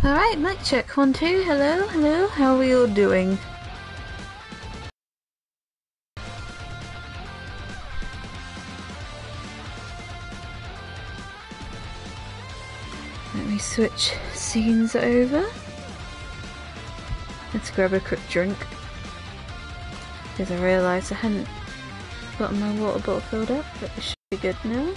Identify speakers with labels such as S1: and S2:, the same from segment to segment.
S1: Alright, mic check. 1, 2. Hello, hello. How are we all doing? Let me switch scenes over. Let's grab a quick drink. Because I realised I hadn't gotten my water bottle filled up, but it should be good now.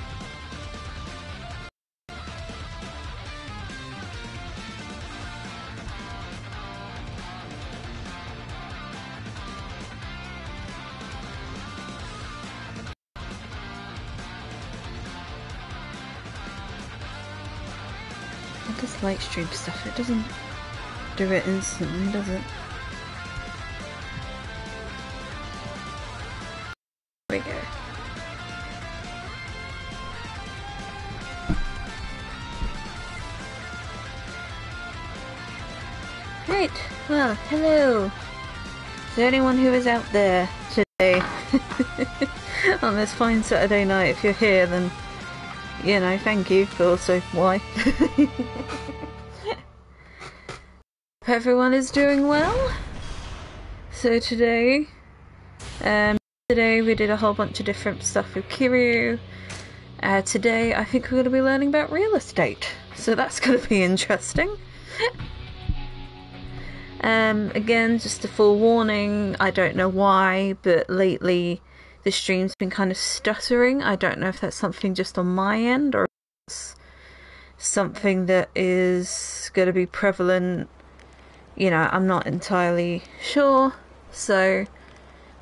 S1: It does light stream stuff, it doesn't do it instantly, does it? There we go. Right, well, hello. Is there anyone who is out there today on this fine Saturday night? If you're here, then, you know, thank you, but also, why? Hope everyone is doing well. So today we did a whole bunch of different stuff with Kiryu. Today I think we're going to be learning about real estate, so that's going to be interesting. Again, just a full warning, I don't know why, but lately the stream's been kind of stuttering. I don't know if that's something just on my end or if it's something that is going to be prevalent. You know, I'm not entirely sure, so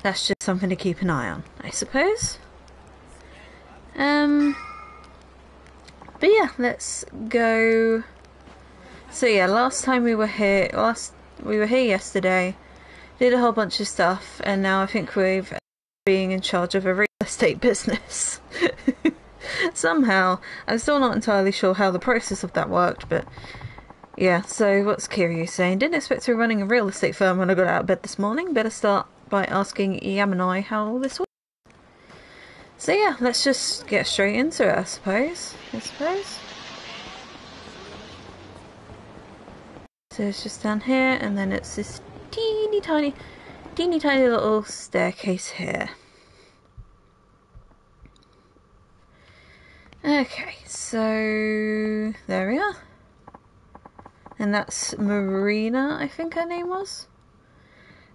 S1: that's just something to keep an eye on, I suppose. But yeah, let's go. So yeah, last time we were here, yesterday, did a whole bunch of stuff, and now I think we've being in charge of a real estate business. Somehow, I'm still not entirely sure how the process of that worked, but yeah, so what's Kiryu saying? Didn't expect to be running a real estate firm when I got out of bed this morning. Better start by asking Yamanai how all this works. So yeah, let's just get straight into it, I suppose. So it's just down here, and then it's this teeny tiny little staircase here. Okay, so there we are. And that's Marina, I think her name was.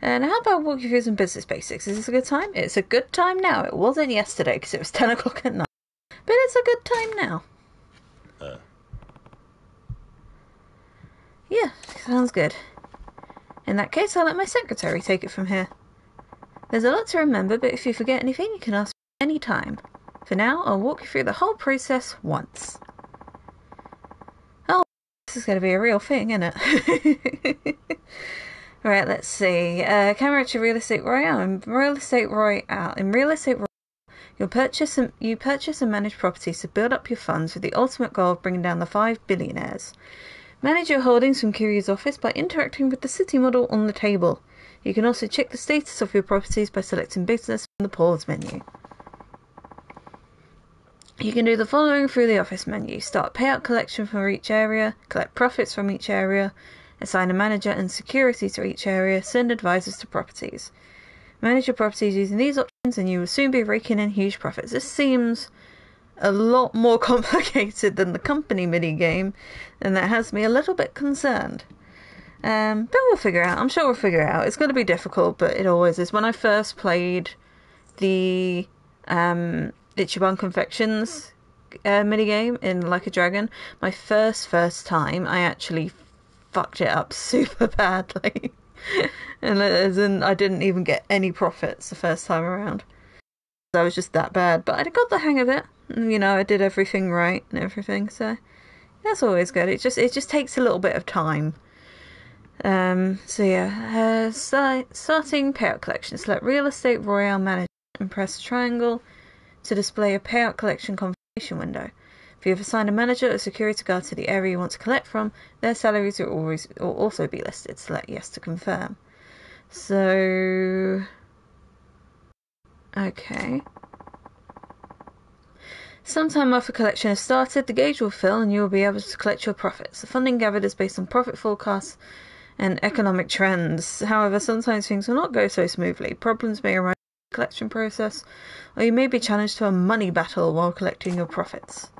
S1: And how about walk you through some business basics? Is this a good time? It's a good time now. It wasn't yesterday because it was 10 o'clock at night. But it's a good time now. Yeah, sounds good. In that case, I'll let my secretary take it from here. There's a lot to remember, but if you forget anything, you can ask me any time. For now, I'll walk you through the whole process once. Oh, this is going to be a real thing, isn't it? Right, let's see. Camera to Real Estate Royale. In Real Estate Royale, you purchase and manage properties to build up your funds with the ultimate goal of bringing down the 5 billionaires. Manage your holdings from Kiryu's office by interacting with the city model on the table. You can also check the status of your properties by selecting business from the pause menu. You can do the following through the office menu. Start payout collection for each area, collect profits from each area, assign a manager and security to each area, send advisors to properties. Manage your properties using these options and you will soon be raking in huge profits. This seems a lot more complicated than the company mini-game, and that has me a little bit concerned. But we'll figure it out. I'm sure we'll figure it out. It's going to be difficult, but it always is. When I first played the Ichiban Confections minigame in Like a Dragon, my first time, I actually fucked it up super badly. And as in, I didn't even get any profits the first time around. I was just that bad, but I got the hang of it. You know, I did everything right and everything, so that's always good. It just takes a little bit of time. So yeah, starting payout collection. Select Real Estate Royale Manager and press the triangle to display a payout collection confirmation window. If you have assigned a manager or security guard to the area you want to collect from, their salaries will also be listed. Select yes to confirm. So okay. Sometime after collection has started, the gauge will fill and you will be able to collect your profits. The funding gathered is based on profit forecasts and economic trends. However, sometimes things will not go so smoothly. Problems may arise in the collection process, or you may be challenged to a money battle while collecting your profits.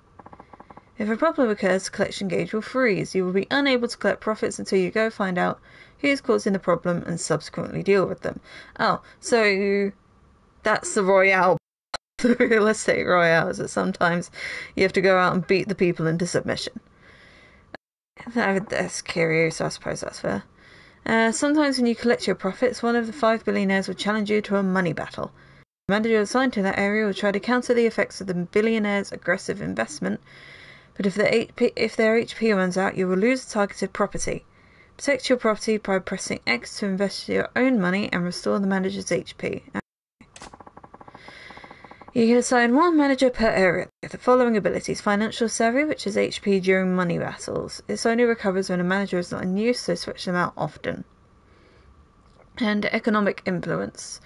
S1: If a problem occurs, the collection gauge will freeze. You will be unable to collect profits until you go find out who is causing the problem and subsequently deal with them. Oh, so that's the Royale. The real estate Royale is that sometimes you have to go out and beat the people into submission. That's curious, I suppose that's fair. Sometimes when you collect your profits, one of the 5 billionaires will challenge you to a money battle. The manager assigned to that area will try to counter the effects of the billionaire's aggressive investment, but if their HP runs out, you will lose the targeted property. Protect your property by pressing X to invest your own money and restore the manager's HP. You can assign one manager per area with the following abilities. Financial Savvy, which is HP during money battles. This only recovers when a manager is not in use, so switch them out often. And Economic Influence.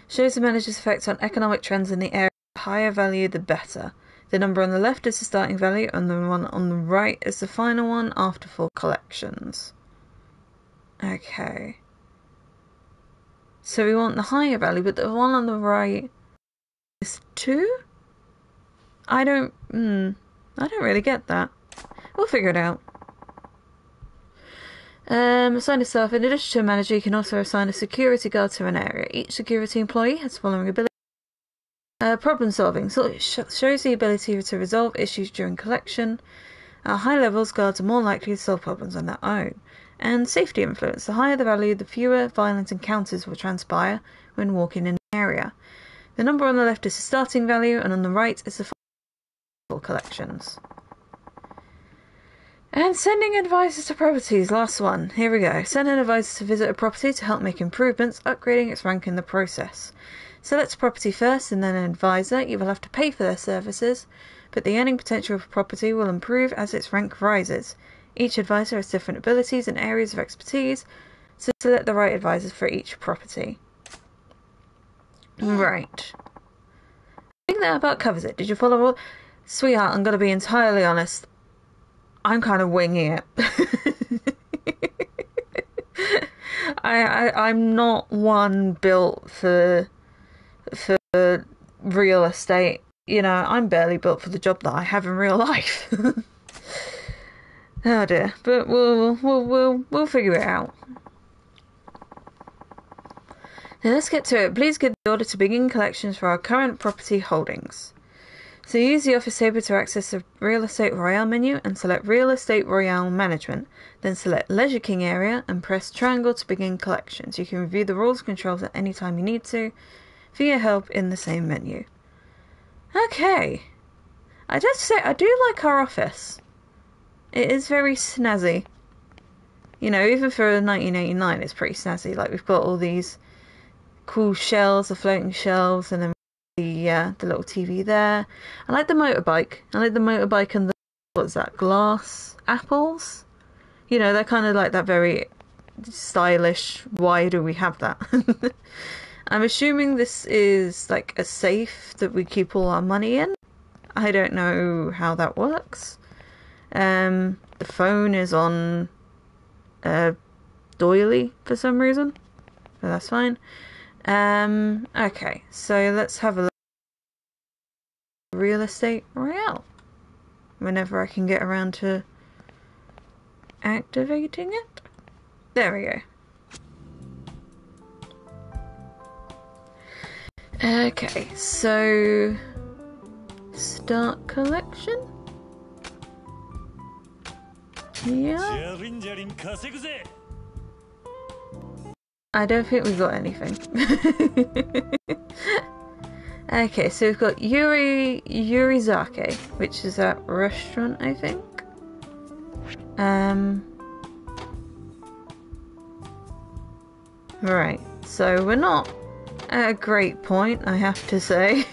S1: Shows the manager's effects on economic trends in the area. The higher value, the better. The number on the left is the starting value, and the one on the right is the final one after full collections. Okay. So we want the higher value, but the one on the right is 2? I don't really get that. We'll figure it out. Assign a staff. In addition to a manager, you can also assign a security guard to an area. Each security employee has the following ability. Problem solving. So it shows the ability to resolve issues during collection. At high levels, guards are more likely to solve problems on their own. And safety influence. The higher the value, the fewer violent encounters will transpire when walking in an area. The number on the left is the starting value, and on the right is the full collections. And sending advisors to properties, last one. Here we go. Send an advisor to visit a property to help make improvements, upgrading its rank in the process. Select a property first and then an advisor. You will have to pay for their services, but the earning potential of a property will improve as its rank rises. Each advisor has different abilities and areas of expertise, so select the right advisors for each property. Right. I think that about covers it. Did you follow all? Sweetheart, I'm going to be entirely honest. I'm kind of winging it. I'm not one built for real estate. You know, I'm barely built for the job that I have in real life. Oh dear, but we'll figure it out. Now let's get to it. Please give the order to begin collections for our current property holdings. So use the office table to access the Real Estate Royale menu and select Real Estate Royale Management. Then select Leisure King area and press triangle to begin collections. You can review the rules and controls at any time you need to for your help in the same menu. Okay. I just say I do like our office. It is very snazzy. You know, even for 1989 it's pretty snazzy. Like we've got all these cool shelves, the floating shelves, and then the little TV there. I like the motorbike. I like the motorbike and the, what's that, glass apples? You know, they're kind of like that very stylish, why do we have that? I'm assuming this is like a safe that we keep all our money in. I don't know how that works. The phone is on doily for some reason, but that's fine. Okay, so let's have a look at Real Estate Royale. Whenever I can get around to activating it. There we go. Okay, so start collection. Yeah. I don't think we've got anything. Okay, so we've got Yurizake, which is a restaurant, I think. Right, so we're not at a great point, I have to say.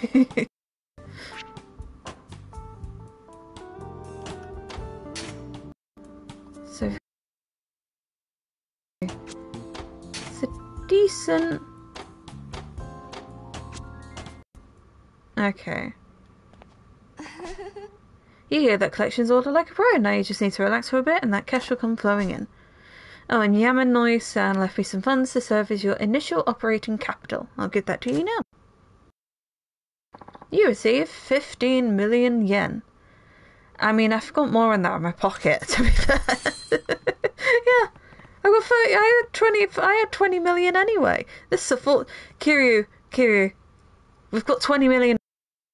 S1: So it's a decent. Okay. You hear that collection's order like a pro. Now you just need to relax for a bit and that cash will come flowing in. Oh, and Yamanoi-san left me some funds to serve as your initial operating capital. I'll give that to you now. You receive 15 million yen. I mean, I've got more in that in my pocket, to be fair. Yeah. I got 30, I had 20 million anyway. This is a full... Kiryu, we've got 20 million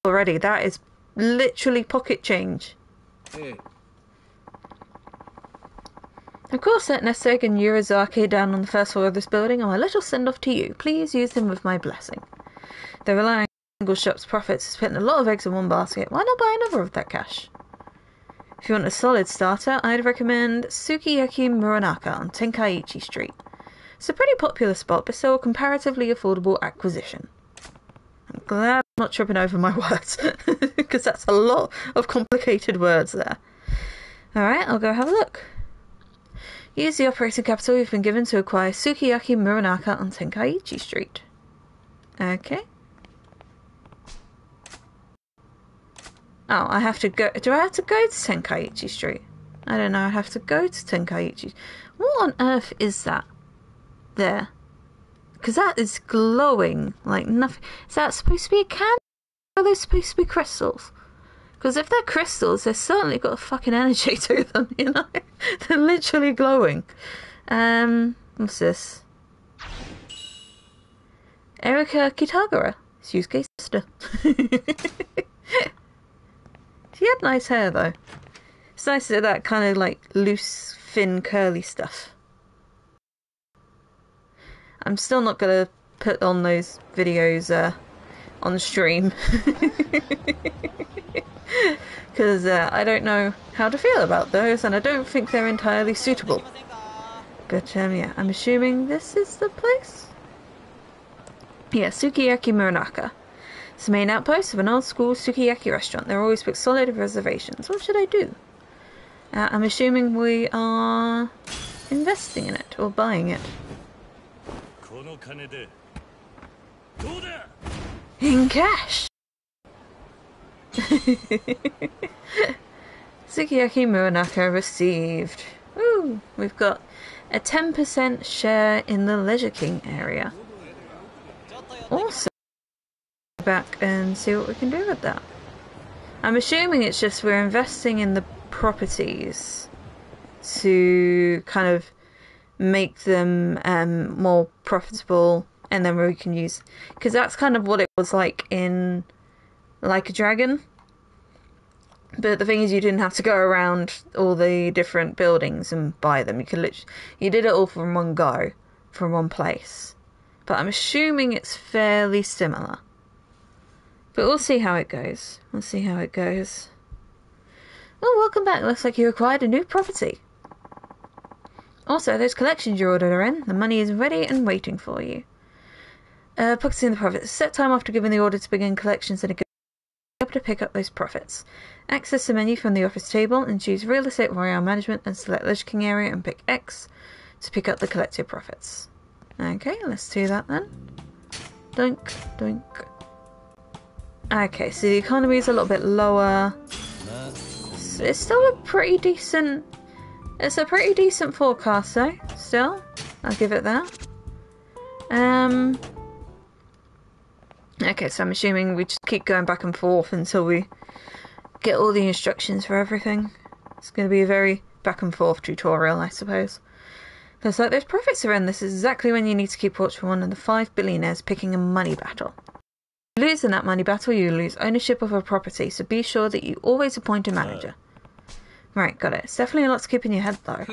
S1: already. That is literally pocket change. Of course, that Neseg and Yurizaki down on the first floor of this building are my little send-off to you. Please use them with my blessing. They're relying on a single shop's profits to put a lot of eggs in one basket. Why not buy another with that cash? If you want a solid starter, I'd recommend Sukiyaki Muranaka on Tenkaichi Street. It's a pretty popular spot, but still a comparatively affordable acquisition. I'm glad I'm not tripping over my words, because that's a lot of complicated words there. Alright, I'll go have a look. Use the operating capital you've been given to acquire Sukiyaki Muranaka on Tenkaichi Street. Okay. Oh, I have to go... Do I have to go to Tenkaichi Street? I don't know, I have to go to Tenkaichi. What on earth is that? There. Because that is glowing like nothing. Is that supposed to be a candle? Or are they supposed to be crystals? Because if they're crystals, they've certainly got a fucking energy to them, you know? They're literally glowing. What's this? Erika Kitagura. It's Yusuke's sister. She had nice hair, though. It's nice that that kind of, like, loose, thin, curly stuff. I'm still not going to put on those videos on stream. Because I don't know how to feel about those, and I don't think they're entirely suitable. But, yeah, I'm assuming this is the place? Yeah, Sukiyaki Muranaka. It's the main outpost of an old-school sukiyaki restaurant. They're always booked solid with reservations. What should I do? I'm assuming we are investing in it, or buying it. In cash! Sukiyaki Muranaka received. Ooh, we've got a 10% share in the Leisure King area. Also, back and see what we can do with that. I'm assuming it's just we're investing in the properties to kind of make them more profitable, and then we can use, because that's kind of what it was like in Like a Dragon. But the thing is, you didn't have to go around all the different buildings and buy them. You could literally, you did it all from one go, from one place. But I'm assuming it's fairly similar. But we'll see how it goes. We'll see how it goes. Oh, welcome back. Looks like you acquired a new property. Also, those collections you ordered are in. The money is ready and waiting for you. Pocketing the profits. Set time after giving the order to begin collections and able to pick up those profits. Access the menu from the office table and choose Real Estate Royale Management and select Leisure King Area and pick X to pick up the collected profits. Okay, let's do that then. Doink, doink. Okay, so the economy is a little bit lower. So it's still a pretty decent... It's a pretty decent forecast though, still. I'll give it that. Okay, so I'm assuming we just keep going back and forth until we get all the instructions for everything. It's going to be a very back and forth tutorial, I suppose. Looks like those profits are in. This is exactly when you need to keep watch for one of the 5 billionaires picking a money battle. If you lose in that money battle, you lose ownership of a property, so be sure that you always appoint a manager. Right, got it. It's definitely a lot to keep in your head, though.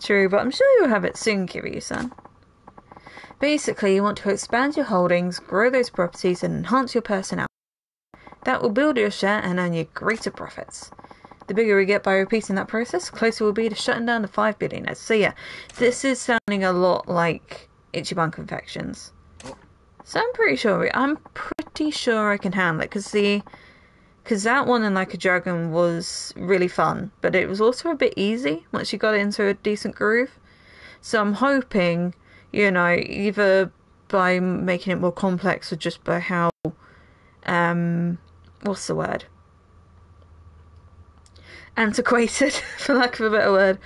S1: True, but I'm sure you'll have it soon, Kiryu-san. Basically, you want to expand your holdings, grow those properties, and enhance your personnel. That will build your share and earn you greater profits. The bigger we get by repeating that process, the closer we'll be to shutting down the 5 billionaires. So yeah, this is sounding a lot like Ichiban Confections. So I'm pretty sure I can handle it, because that one in Like a Dragon was really fun, but it was also a bit easy once you got into a decent groove. So I'm hoping, you know, either by making it more complex or just by how what's the word? Antiquated, for lack of a better word,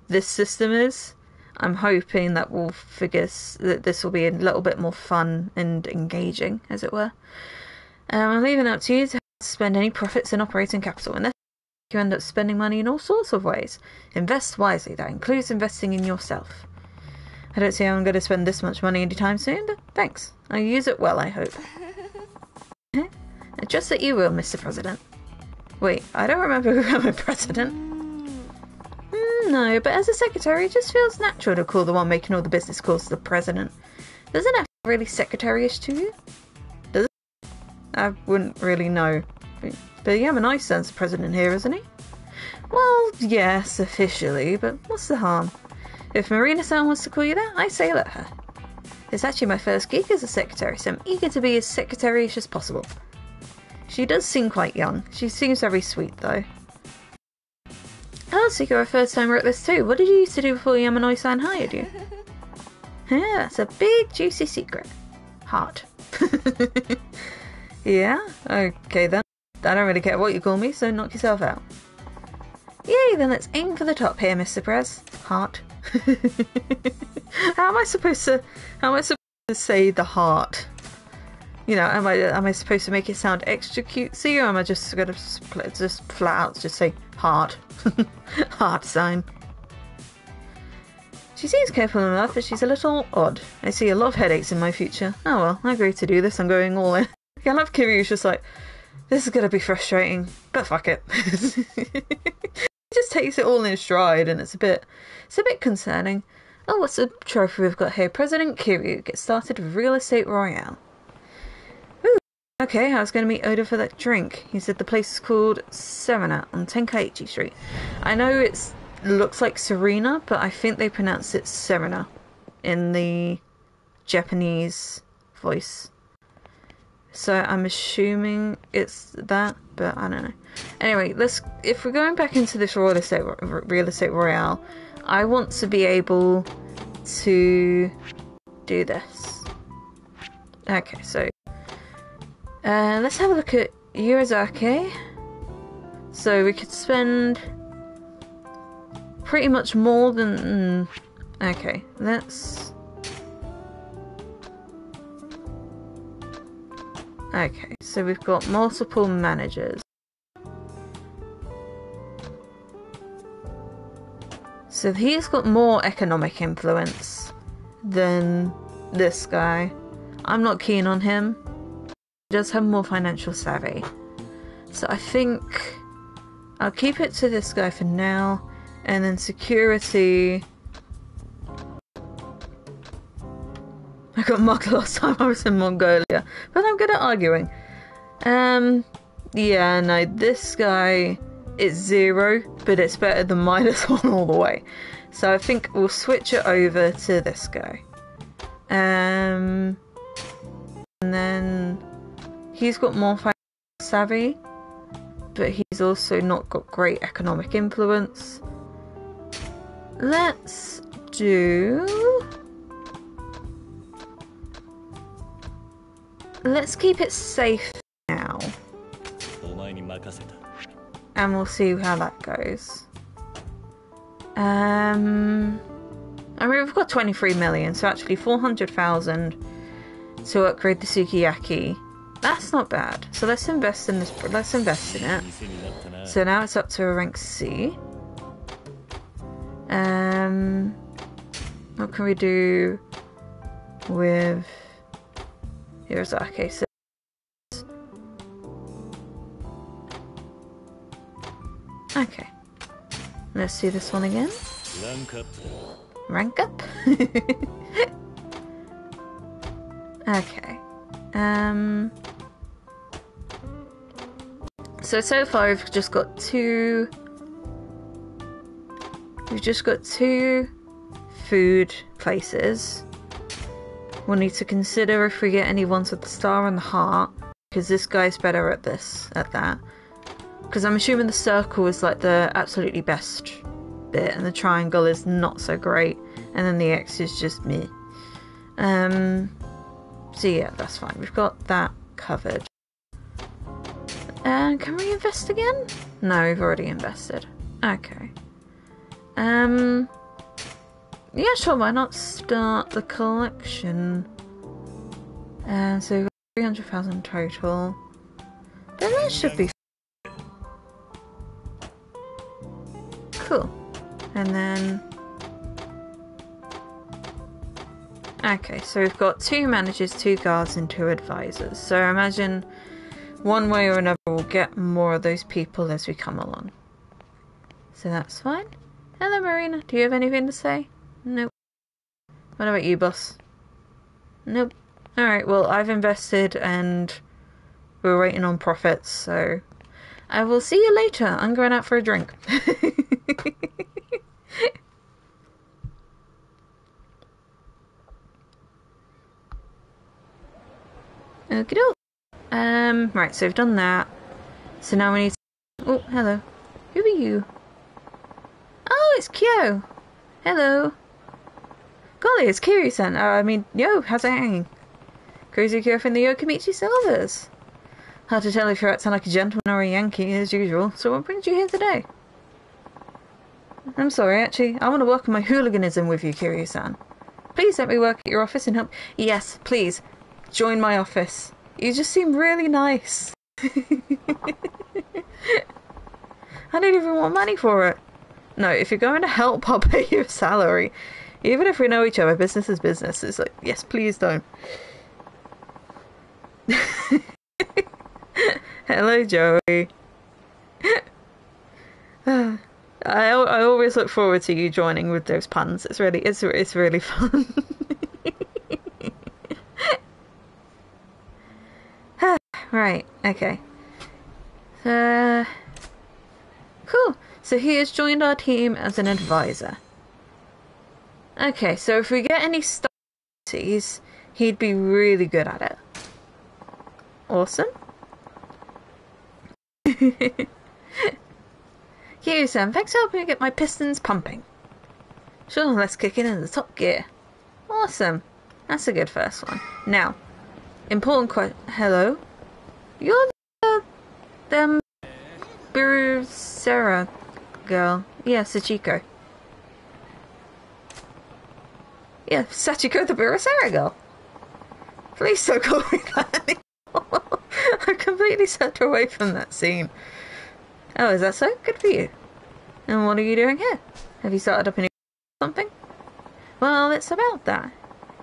S1: this system is. I'm hoping that we'll figure that this will be a little bit more fun and engaging, as it were. I'm leaving it up to you to spend any profits in operating capital. And you end up spending money in all sorts of ways. Invest wisely. That includes investing in yourself. I don't see how I'm going to spend this much money anytime soon, but thanks. I'll use it well, I hope. Just that you will, Mr. President. Wait, I don't remember who I'm a president. No, but as a secretary, it just feels natural to call the one making all the business calls the president. Doesn't it feel really secretary-ish to you? Does it? I wouldn't really know. But Yamanoi's president here, isn't he? Well, yes, officially, but what's the harm? If Marina-san wants to call you that, I say let her. It's actually my first gig as a secretary, so I'm eager to be as secretary-ish as possible. She does seem quite young. She seems very sweet, though. Oh, so you're a first-timer at this too. What did you used to do before Yamanoi-san hired you? Yeah, that's a big, juicy secret. Heart. Yeah? Okay, then. I don't really care what you call me, so knock yourself out. Yay, then let's aim for the top here, Mr. Prez. Heart. How am I supposed to say the heart? You know, am I supposed to make it sound extra cutesy, or am I just gonna just flat out just say heart? Heart sign. She seems careful enough, but she's a little odd. I see a lot of headaches in my future. Oh well, I agreed to do this. I'm going all in. I love Kiryu's just like, this is gonna be frustrating, but fuck it. He just takes it all in stride, and it's a bit concerning. Oh, what's the trophy we've got here? President Kiryu gets started with Real Estate Royale. Okay, I was going to meet Oda for that drink. He said the place is called Serena on Tenkaichi Street. I know it looks like Serena, but I think they pronounce it Serena in the Japanese voice. So I'm assuming it's that, but I don't know. Anyway, if we're going back into this Real Estate Royale, I want to be able to do this. Okay, so let's have a look at Yurizake. So we could spend pretty much more than... okay, let's... okay, so we've got multiple managers. So he's got more economic influence than this guy. I'm not keen on him. Does have more financial savvy. So I think I'll keep it to this guy for now, and then security. I got mugged last time I was in Mongolia, but I'm good at arguing. Yeah, no, this guy is 0, but it's better than -1 all the way. So I think we'll switch it over to this guy. And then he's got more financial savvy, but he's also not got great economic influence. Let's keep it safe now. And we'll see how that goes. I mean, we've got 23 million, so actually 400,000 to upgrade the Sukiyaki. That's not bad. So let's invest in this. Let's invest in it. So now it's up to a rank C. What can we do with Hirazaki? So okay. Let's see this one again. Rank up. Okay. So far we've just got two. We've just got 2 food places. We'll need to consider if we get any ones with the star and the heart, because this guy's better at that. Because I'm assuming the circle is like the absolutely best bit, and the triangle is not so great, and then the X is just meh. So yeah, that's fine. We've got that covered. Can we invest again? No, we've already invested. Okay. Yeah, sure, why not start the collection? So we've got 300,000 total. Then that should be cool. And then... Okay, so we've got 2 managers, 2 guards, and 2 advisors. So I imagine one way or another we'll get more of those people as we come along. So that's fine. Hello, Marina. Do you have anything to say? Nope. What about you, boss? Nope. Alright, well, I've invested and we're waiting on profits, so I will see you later. I'm going out for a drink. Okie doke. Right, so we've done that. So now we need to... Oh, hello. Who are you? Oh, it's Kyo. Hello. Golly, it's Kiryu-san. Yo, how's it hanging? Crazy Kyo from the Yokimichi Silvers. Hard to tell if you're acting like a gentleman or a Yankee, as usual. So what brings you here today? I'm sorry, actually. I want to work on my hooliganism with you, Kiryu-san. Please let me work at your office and help... Yes, please. Join my office. You just seem really nice. I don't even want money for it. No, if you're going to help, I'll pay you a salary. Even if we know each other, business is business. It's like, yes, please don't. Hello, Joey. I always look forward to you joining with those puns. It's really fun. Right, okay. Cool. So he has joined our team as an advisor. Okay, so if we get any starties, he'd be really good at it. Awesome. Kiryu-san, thanks for helping me get my pistons pumping. Sure, let's kick it into top gear. Awesome. That's a good first one. Now, important question. Hello? You're the Sarah girl. Yeah, Sachiko. Yeah, Sachiko the Sarah girl. Please don't call me that anymore. I completely stepped away from that scene. Oh, is that so? Good for you. And what are you doing here? Have you started up a new something? Well, it's about that.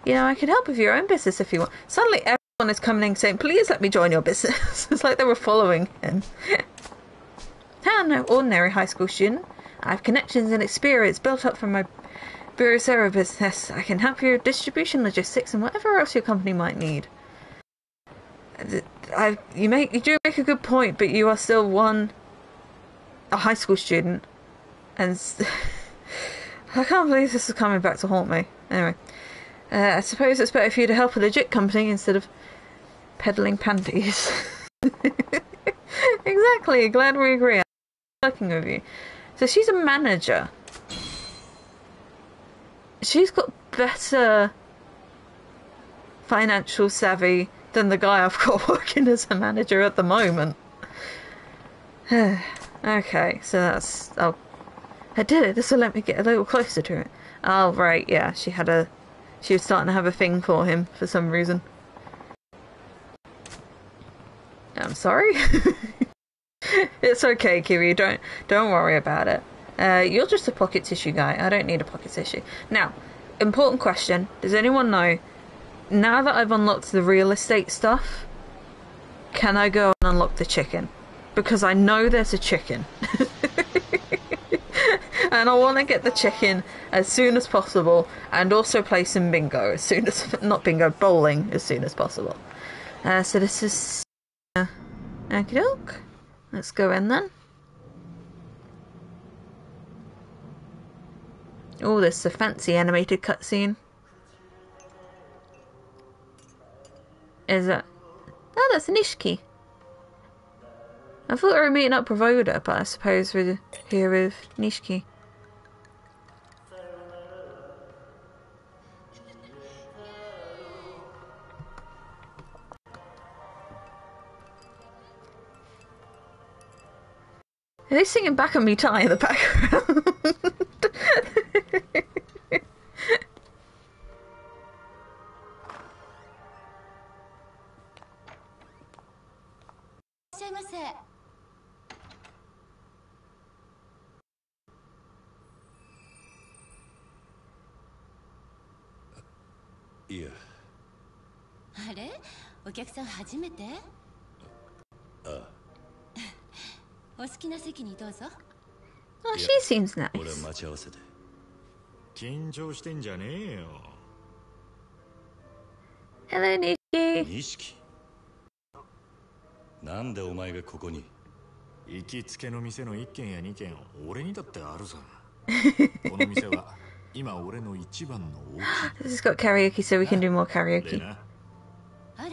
S1: You know, I could help with your own business if you want. Suddenly everyone is coming in saying, please let me join your business. It's like they were following him. I'm no ordinary high school student. I have connections and experience built up from my Burusera business. I can help you with distribution, logistics, and whatever else your company might need. You do make a good point, but you are still a high school student. And I can't believe this is coming back to haunt me. Anyway, I suppose it's better for you to help a legit company instead of peddling panties. Exactly, glad we agree. I'm working with you. So she's a manager. She's got better financial savvy than the guy I've got working as a manager at the moment. Okay, so that's... Oh, I did it. This will let me get a little closer to it. Oh, right, yeah. She was starting to have a thing for him for some reason. I'm sorry. It's okay, Kiwi. Don't worry about it. You're just a pocket tissue guy. I don't need a pocket tissue. Now, important question. Does anyone know, now that I've unlocked the real estate stuff, can I go and unlock the chicken? Because I know there's a chicken. And I want to get the chicken as soon as possible, and also play some bingo as soon as... Not bingo, bowling as soon as possible. So this is... Okie doke. Let's go in then. Oh, this is a fancy animated cutscene. Is it? Oh, that's Nishiki. I thought we were meeting up with Oda, but I suppose we're here with Nishiki. Are they singing Back on Me Tie in the background?
S2: Yeah.
S3: あれ？お客さん初めて？
S2: あ。
S3: お好きな席にどうぞ。
S1: Oh, she seems nice.
S2: 俺は待ち合わせで。
S4: 緊張してんじゃねえよ。
S1: Hello, Nikki.
S2: 錦。なんでお前がここに？
S4: 行きつけの店の1軒や2軒俺にだってあるさ。この店は今俺の一番の大きい。
S1: This has got karaoke, so we can do more karaoke.
S3: あら、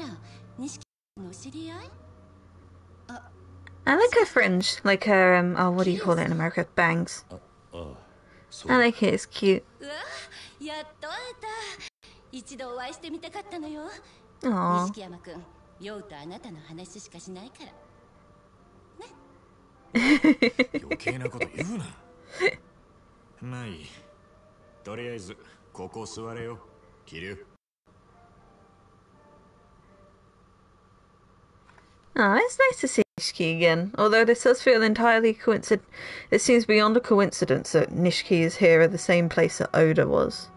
S3: 錦の知り合い？
S1: I like her fringe, like her oh, what do you call it in America? Bangs. I like it. It's cute.
S3: うわ、やっと会えた。一度お会いしてみたかったのよ。
S1: Aww.
S3: 錦山くん、ヨウとあなたの話しかしないから。
S4: 余計なこと言うな。まあいい。とりあえずここ座れよ、キリュウ。
S1: Oh, it's nice to see Nishiki again. Although this does feel entirely coincident. It seems beyond a coincidence that Nishiki is here at the same place that Oda was.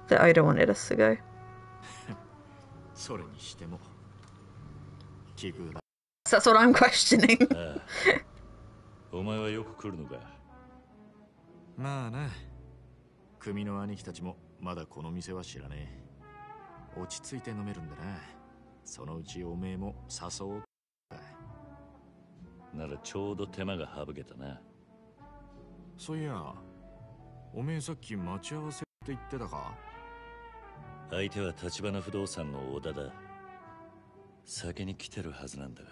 S1: That Oda wanted us to go.
S4: それにしても奇遇だ。
S1: That's what I'm questioning.
S2: お前はよく来るのか？
S4: まあな。組の兄貴たちもまだこの店は知らねえ。落ち着いて飲めるんだな。そのうちおめえも誘おう。
S2: ならちょうど手間が省けたな。
S4: そういや、おめえさっき待ち合わせって言ってたか？
S2: 相手は橘不動産の小田だ。先に来てるはずなんだが。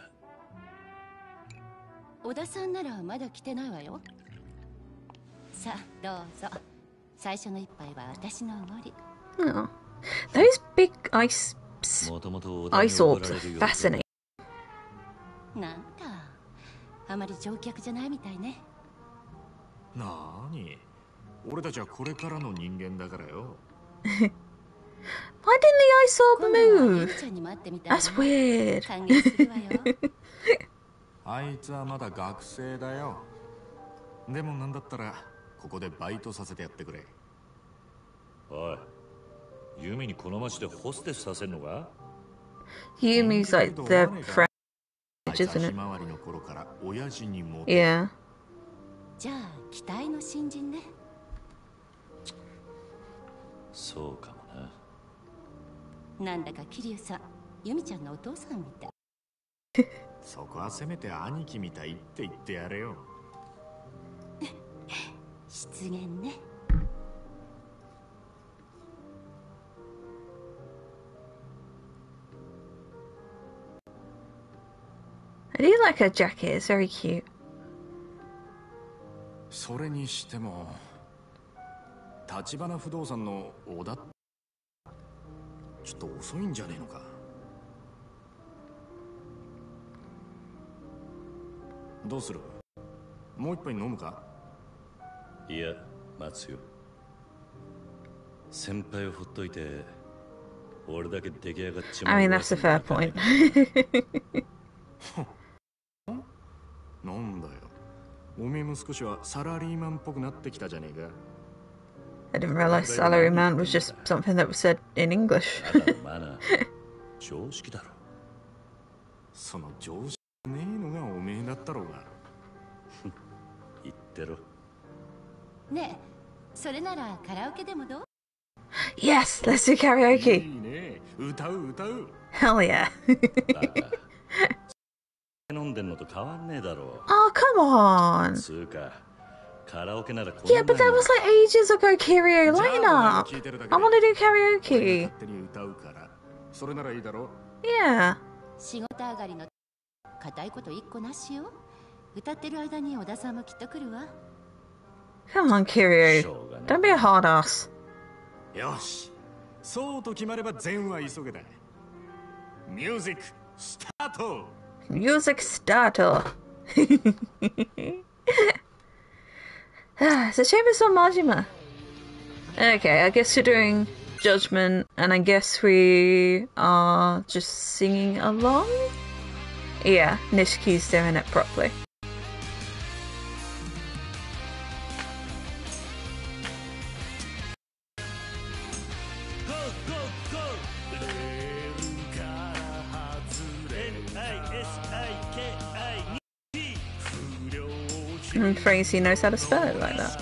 S3: 小田さんならまだ来てないわよ。さあどうぞ。最初の一杯は私のおごり。
S1: Oh. Those big ice orbs are fascinating.
S3: なんだ、あまり乗客じゃないみたいね。
S4: なーに、俺たちはこれからの人間だからよ。
S1: Why didn't the ice orb move? That's weird.
S3: 歓迎するわよ。
S4: あいつはまだ学生だよ。でもなんだったらここでバイトさせてやってくれ。
S2: おい、ユミにこの町でホステスさせんのか？
S1: Yumi's like their friend, isn't it? Yeah.
S3: じゃあ期待の新人ね。
S2: そうかもな。
S3: なんだか桐生さん、ユミちゃんのお父さんみたい。
S4: そこはせめて兄貴みたいって言ってやれよ。
S3: 失言ね。
S1: I do like her jacket. It's very cute.
S4: それにしても橘不動産の小田、ちょっと遅いんじゃねえのか。どうする？もう一杯飲むか？
S2: いや、待つよ。先輩をほっといて俺だけ出来上がっちまう。
S1: I mean, that's a fair point.
S4: なんだよ、おめえも少しはサラリーマンっぽくなってきたじゃねえか。
S1: I didn't realize salaryman was just something that was said in English.
S2: マナー、常識だろ。
S4: その常識ねえのがおめえだったろうが。
S2: 言ってろ。
S3: ねえ、それならカラオケでもどう？
S1: Yes, let's do karaoke.
S4: いいね、歌う歌う。
S1: Hell yeah.
S2: バカ。飲んでんのと変わんねえだろ。
S1: Oh, come on.
S2: つうか、カラオケならこんな
S1: Yeah, but that was like ages ago, Kiryu. Lighten up. I want to do karaoke.
S4: 勝手に歌うから。それならいいだろ。
S1: Yeah.
S3: 仕事上がりの固いこと一個なしよ。歌ってる間に小田さんもきっと来るわ。
S1: Come on, Kiryu. Don't be a hard ass.
S4: よし、そうと決まれば善は急げだ。ミュージックスタート。
S1: Music starter. It's a shame it's on Majima. Okay, I guess we're doing Judgment, and I guess we are just singing along? Yeah, Nishiki's doing it properly. I'm afraid he knows how to spell it like that.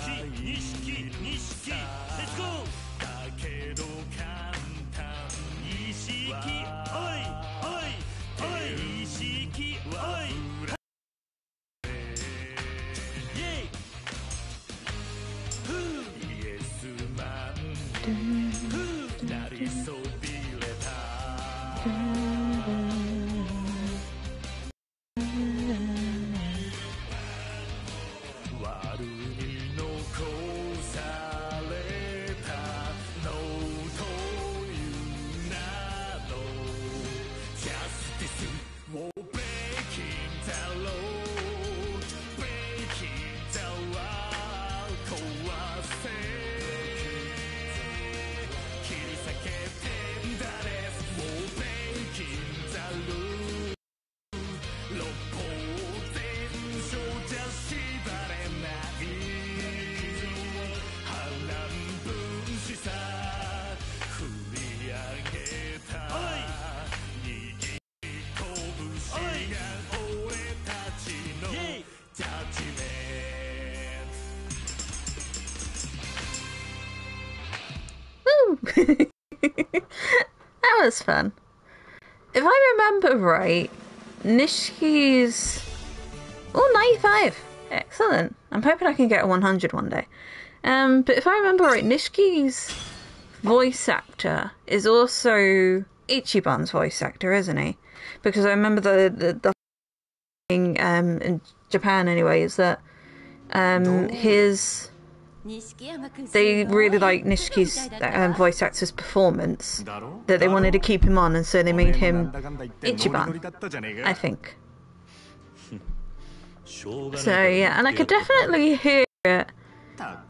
S1: That was fun. If I remember right, Nishiki's... Oh, 95! Excellent. I'm hoping I can get a 100 one day. But if I remember right, Nishiki's voice actor is also Ichiban's voice actor, isn't he? Because I remember the thing in Japan anyway is that they really liked Nishiki's voice actor's performance, that they wanted to keep him on, and so they made him Ichiban, I think. So yeah, and I could definitely hear it,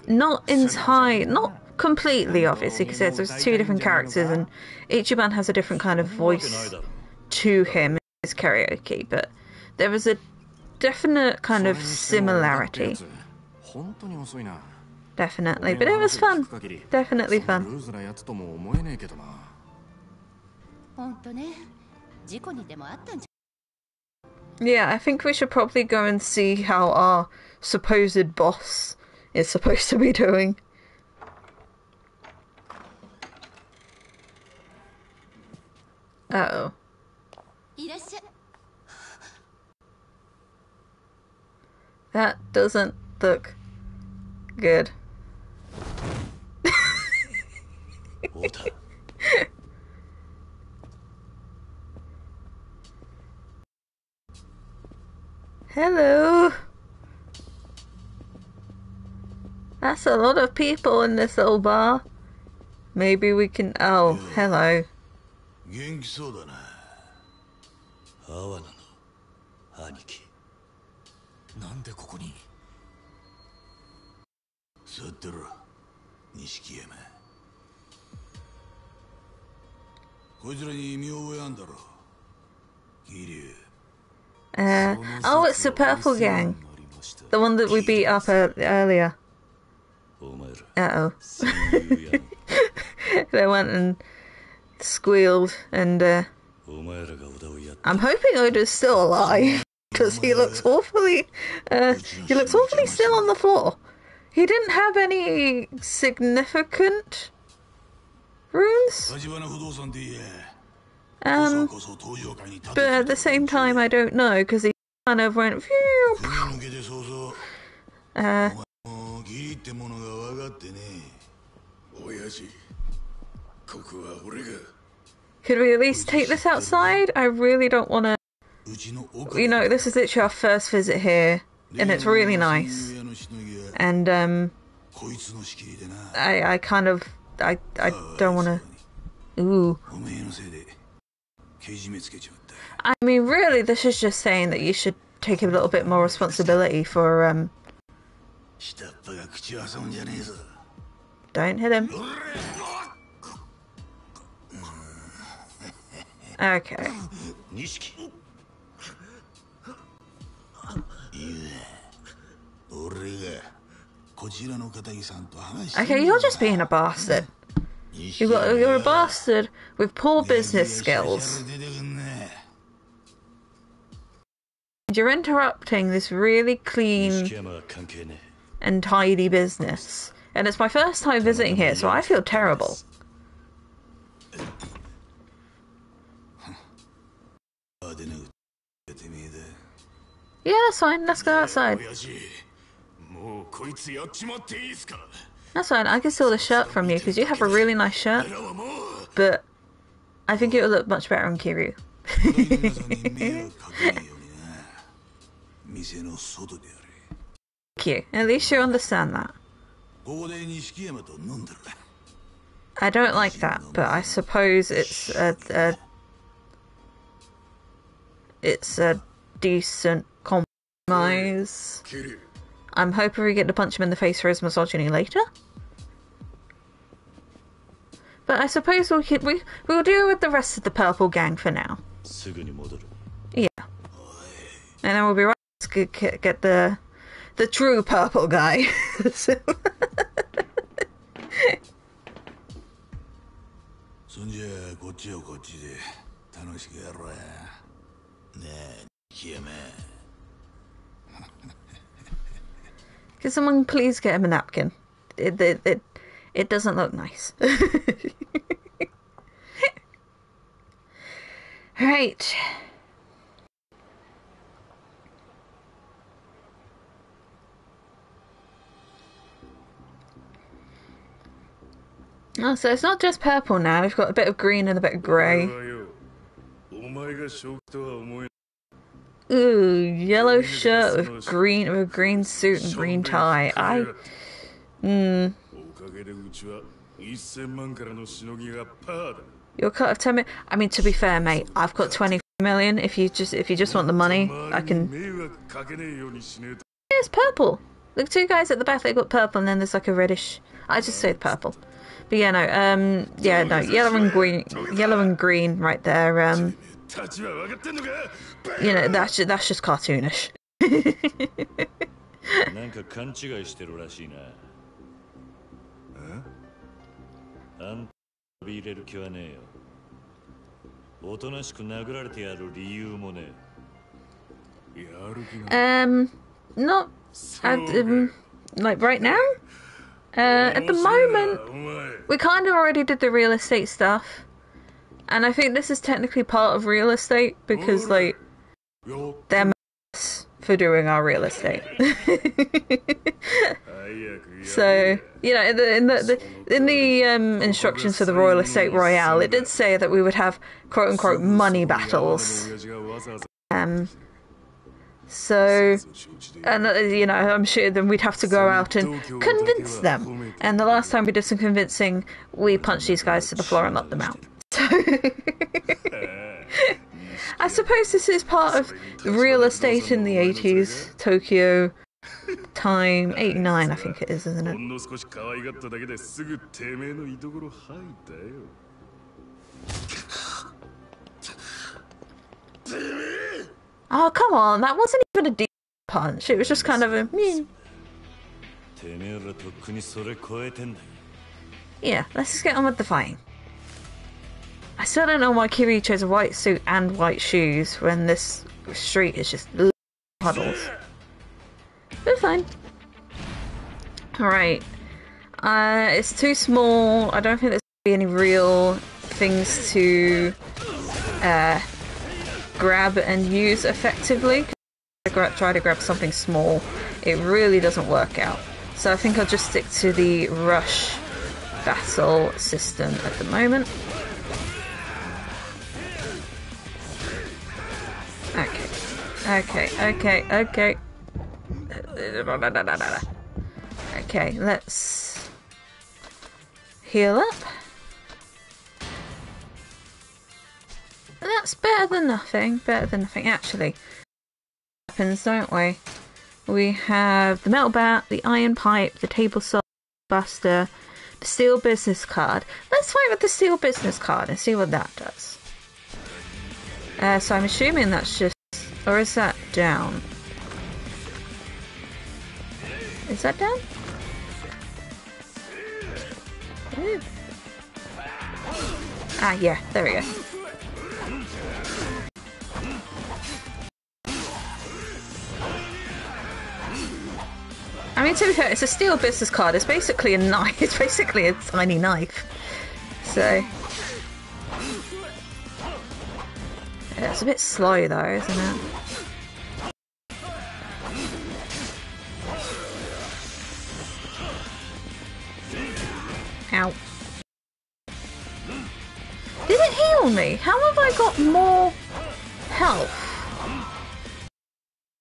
S1: not completely obviously, because there's two different characters and Ichiban has a different kind of voice to him in his karaoke, but there was a definite kind of similarity. Definitely, but it was fun. Definitely fun. Yeah, I think we should probably go and see how our supposed boss is supposed to be doing. Uh-oh. That doesn't look good. Hello. That's a lot of people in this little bar. Maybe we can... Oh, hello. Oh, it's the Purple Gang. The one that we beat up earlier. Uh-oh. They went and squealed, and I'm hoping Oda's still alive, because he looks awfully still on the floor. He didn't have any significant runes. But at the same time, I don't know, because he kind of went... Could we at least take this outside? I really don't want to... You know, this is literally our first visit here, and it's really nice. And, I kind of... I don't want to... Ooh. I mean, really, this is just saying that you should take a little bit more responsibility for Don't hit him. Okay. Okay, you're just being a bastard. You're a bastard with poor business skills. You're interrupting this really clean and tidy business. And it's my first time visiting here, so I feel terrible. Yeah, that's fine. Let's go outside. That's fine. I can steal the shirt from you because you have a really nice shirt. But I think it would look much better on Kiryu. Thank you. At least you understand that. I don't like that, but I suppose it's a decent compromise. I'm hoping we get to punch him in the face for his misogyny later. But I suppose we'll deal with the rest of the purple gang for now. Yeah. And then we'll be right to get the true purple guy. Can someone please get him a napkin? It doesn't look nice. Right. Oh, so it's not just purple now. We've got a bit of green and a bit of grey. Ooh, yellow shirt with a green suit and green tie. Your cut of 10 million. I mean, to be fair, mate, I've got 20 million. If you just want the money, I can. Yeah, it's purple. The two guys at the back, they've got purple, and then there's like a reddish. I just say purple. But yeah, no, yellow and green right there. You know, that's just cartoonish. Not like right now. At the moment, we kind of already did the real estate stuff, and I think this is technically part of real estate because like they're mess for doing our real estate. So you know, in the instructions for the Royal Estate Royale, it did say that we would have quote unquote money battles. So, and you know, I'm sure then we'd have to go out and convince them. And the last time we did some convincing, we punched these guys to the floor and knocked them out. So, I suppose this is part of real estate in the 80s, Tokyo time, 89 I think it is, isn't it? Oh, come on, that wasn't even a deep punch, it was just kind of a meh. Yeah, let's just get on with the fighting. I still don't know why Kiryu chose a white suit and white shoes when this street is just puddles. But fine. Alright. It's too small. I don't think there's going to be any real things to grab and use effectively. Try to grab something small. It really doesn't work out. So I think I'll just stick to the rush battle system at the moment. Okay. Okay, let's heal up. That's better than nothing. Actually. Weapons, don't we? We have the metal bat, the iron pipe, the table saw buster, the steel business card. Let's fight with the steel business card and see what that does. So I'm assuming that's just... Or is that down? Is that down? Ooh. Ah, yeah, there we go. I mean, to be fair, it's a steel business card. It's basically a knife. It's basically a tiny knife. So... Yeah, it's a bit slow though, isn't it? Ow. Did it heal me? How have I got more health?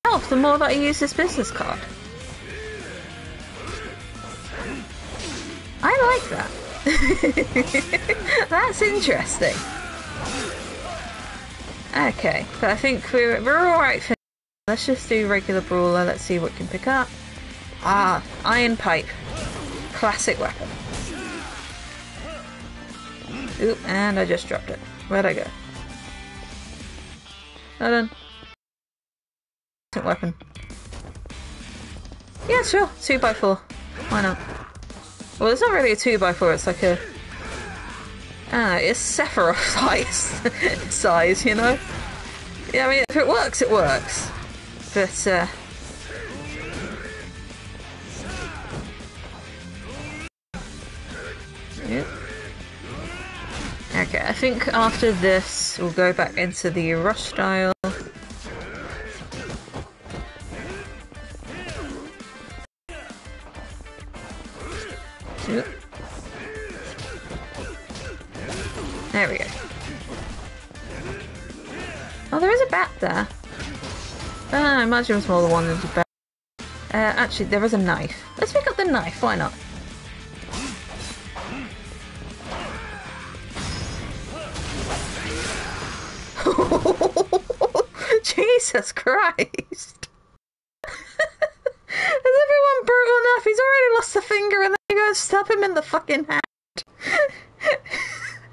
S1: Health the more that I use this business card. I like that. That's interesting. Okay, but I think we're alright for... Let's just do regular brawler, let's see what we can pick up. Ah, iron pipe. Classic weapon. Oop, and I just dropped it. Where'd I go? Hold on. Weapon. Yeah, sure. 2x4. Why not? Well, it's not really a 2x4, it's like a... it's Sephiroth size, you know? Yeah, I mean, if it works, it works. But, Yep. Okay, I think after this, we'll go back into the rush style. Yep. There we go. Oh, there is a bat there. I imagine it's more the one than the bat. Actually, there is a knife. Let's pick up the knife, why not? Jesus Christ! Is everyone brutal enough? He's already lost a finger and then you go and stab him in the fucking hand.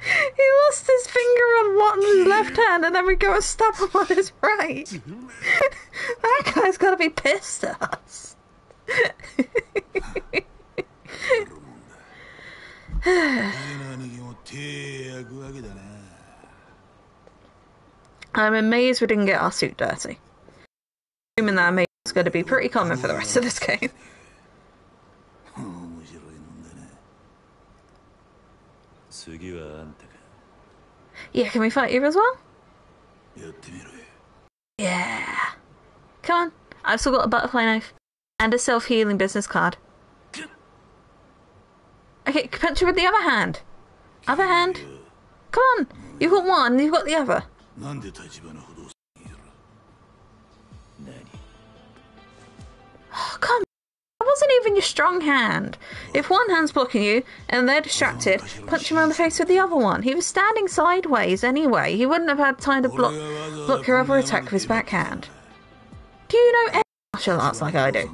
S1: He lost his finger on his left hand and then we go and stab him on his right. That guy's gotta be pissed at us. I'm amazed we didn't get our suit dirty. Assuming that amazed is going to be pretty common for the rest of this game. Yeah, can we fight you as well? Yeah. Come on. I've still got a butterfly knife. And a self-healing business card. Okay, punch her with the other hand. Other hand. Come on. You've got one, you've got the other. Oh, come on. That wasn't even your strong hand. If one hand's blocking you and they're distracted, punch him on the face with the other one. He was standing sideways anyway. He wouldn't have had time to block your other attack with his backhand. Do you know any martial arts like I do?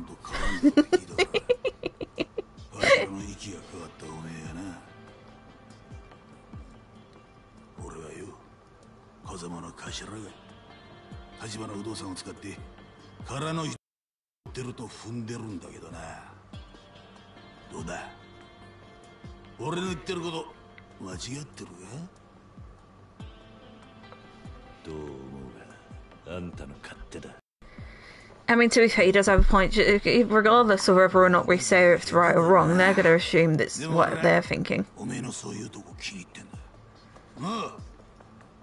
S1: I mean, to be fair, he does have a point. Regardless of whether or not we say it's right or wrong, they're going to assume that's what they're thinking.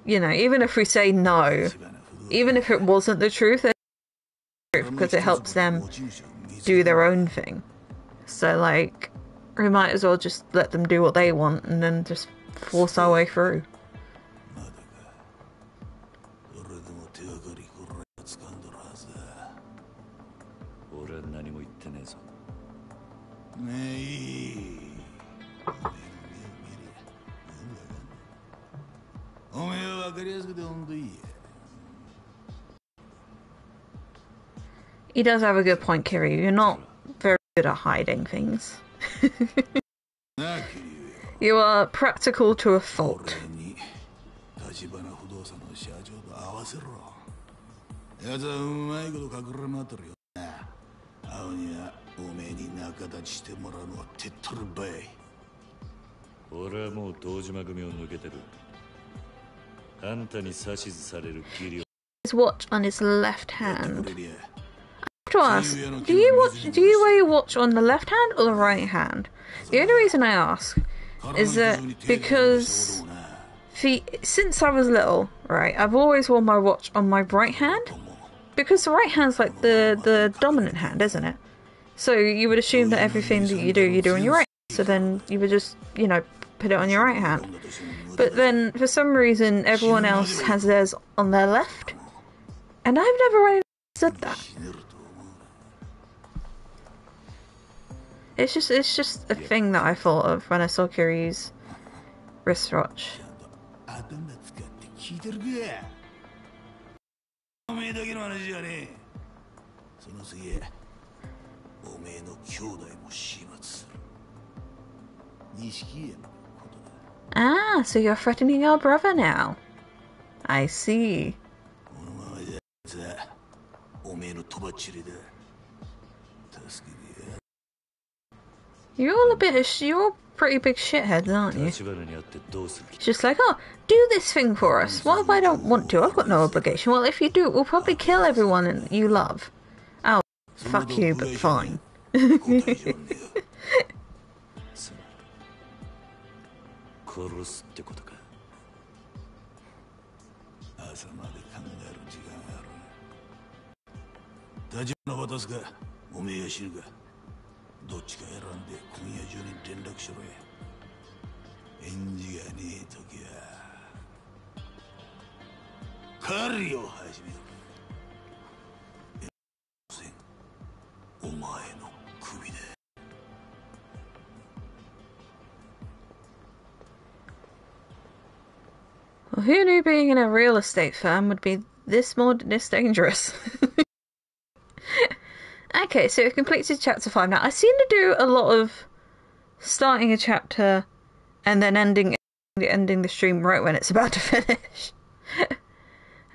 S1: You know, even if we say no, even if it wasn't the truth, it's the truth because it helps them do their own thing. So, like, we might as well just let them do what they want and then just force our way through. He does have a good point, Kiryu. You're not very good at hiding things. You are practical to a fault. His watch on his left hand. I have to ask, do you wear your watch on the left hand or the right hand? The only reason I ask is that because since I was little, right, I've always worn my watch on my right hand, because the right hand's like the dominant hand, isn't it? So you would assume that everything that you do on your right hand, so then you would just, you know, put it on your right hand. But then, for some reason, everyone else has theirs on their left, and I've never really said that. It's just a thing that I thought of when I saw Kiryu's wristwatch. Ah, so you're threatening your brother now. I see. You're all you're pretty big shitheads, aren't you? It's just like, oh, do this thing for us. What if I don't want to? I've got no obligation. Well, if you do, we'll probably kill everyone you love. Oh, fuck you, but fine. Well, who knew being in a real estate firm would be this dangerous? Okay, so we've completed chapter 5 now. I seem to do a lot of starting a chapter and then ending the stream right when it's about to finish.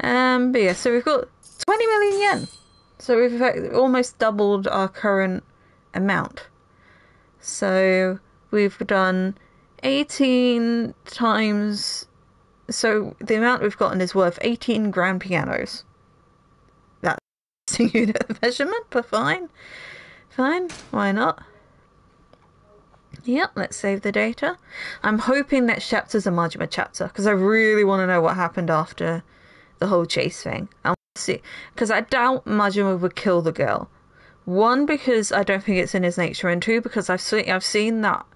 S1: But yeah, so we've got 20 million yen. So we've almost doubled our current amount. So we've done 18 times... So the amount we've gotten is worth 18 grand pianos. That's a unit measurement, but fine. Fine, why not? Yep, let's save the data. I'm hoping next chapter's a Majima chapter, because I really want to know what happened after the whole chase thing. I want to see, because I doubt Majima would kill the girl. One, because I don't think it's in his nature, and two, because I've seen that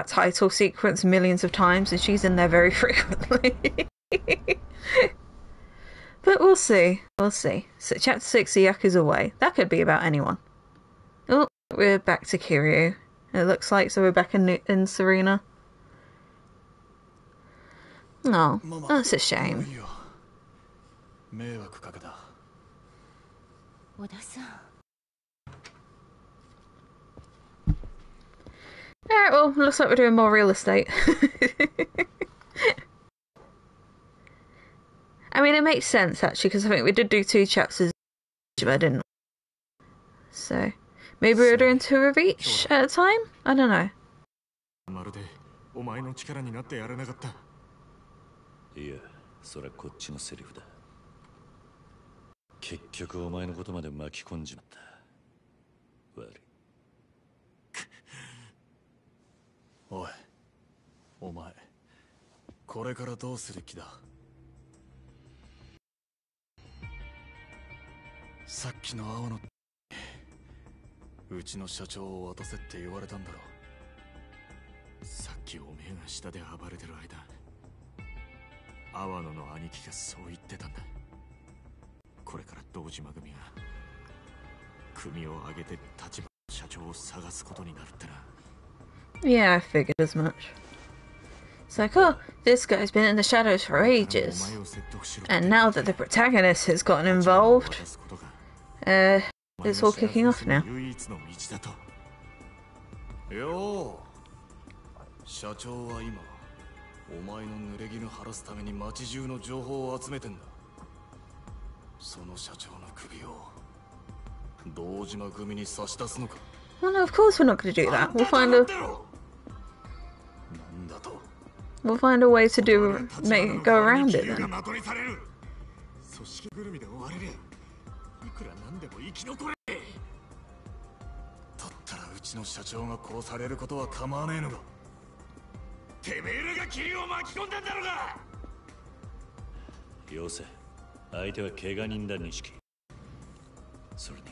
S1: title sequence millions of times, and she's in there very frequently. But we'll see. We'll see. So chapter 6, the Yakuza Way. That could be about anyone. Oh, we're back to Kiryu. It looks like, so we're back in Serena. Oh, that's a shame. Alright, well, looks like we're doing more real estate. I mean, it makes sense, actually, because I think we did do 2 chapters, didn't we? So, maybe we're doing 2 of each at a time? I don't know.
S4: Oi, お前、これからどうする気だ? さっきの青のうちの社長を渡せって言われたんだろう。さっきおめえが下で暴れてる間、阿波野の兄貴がそう言ってたんだ。これから堂島組が組を挙げて立場社長を探すことになるってな。
S1: Yeah, I figured as much. It's like, oh, this guy's been in the shadows for ages. And now that the protagonist has gotten involved, it's all kicking off now.
S4: よう、社長は今お前の濡れ衣晴らすために町中の情報を集めてんだ。その社長の首を堂島組に差し出すのか。
S1: Well, no, of course we're not going to do that. We'll find a way to make it go around it then.
S4: 組織ぐるみで終われりゃいくらなんでも生き残れ。だったらうちの社長が殺されることは構わねえのか。てめえらが霧を巻き込んだんだろうが。
S2: よせ、相手は怪我人だ錦。それに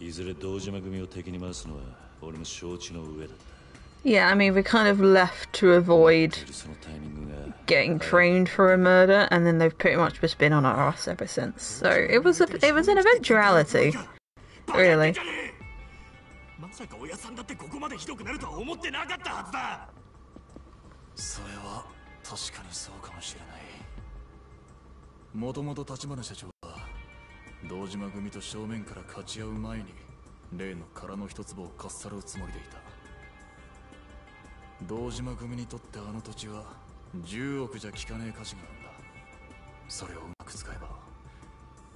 S2: いずれ堂島組を敵に回すのは俺も承知の上だった。
S1: Yeah, I mean, we kind of left to avoid getting framed for a murder, and then they've pretty much just been on our ass ever since. So it was an eventuality, really.
S4: まさか親さんだってここまでひどくなるとは思ってなかったはずだ。それは確かにそうかもしれない。もともと橘社長は堂島組と正面から勝ち合う前に例の殻の一粒をかっさらうつもりでいた。堂島組にとってあの土地は10億じゃ効かねえ価値があるんだ。それをうまく使えば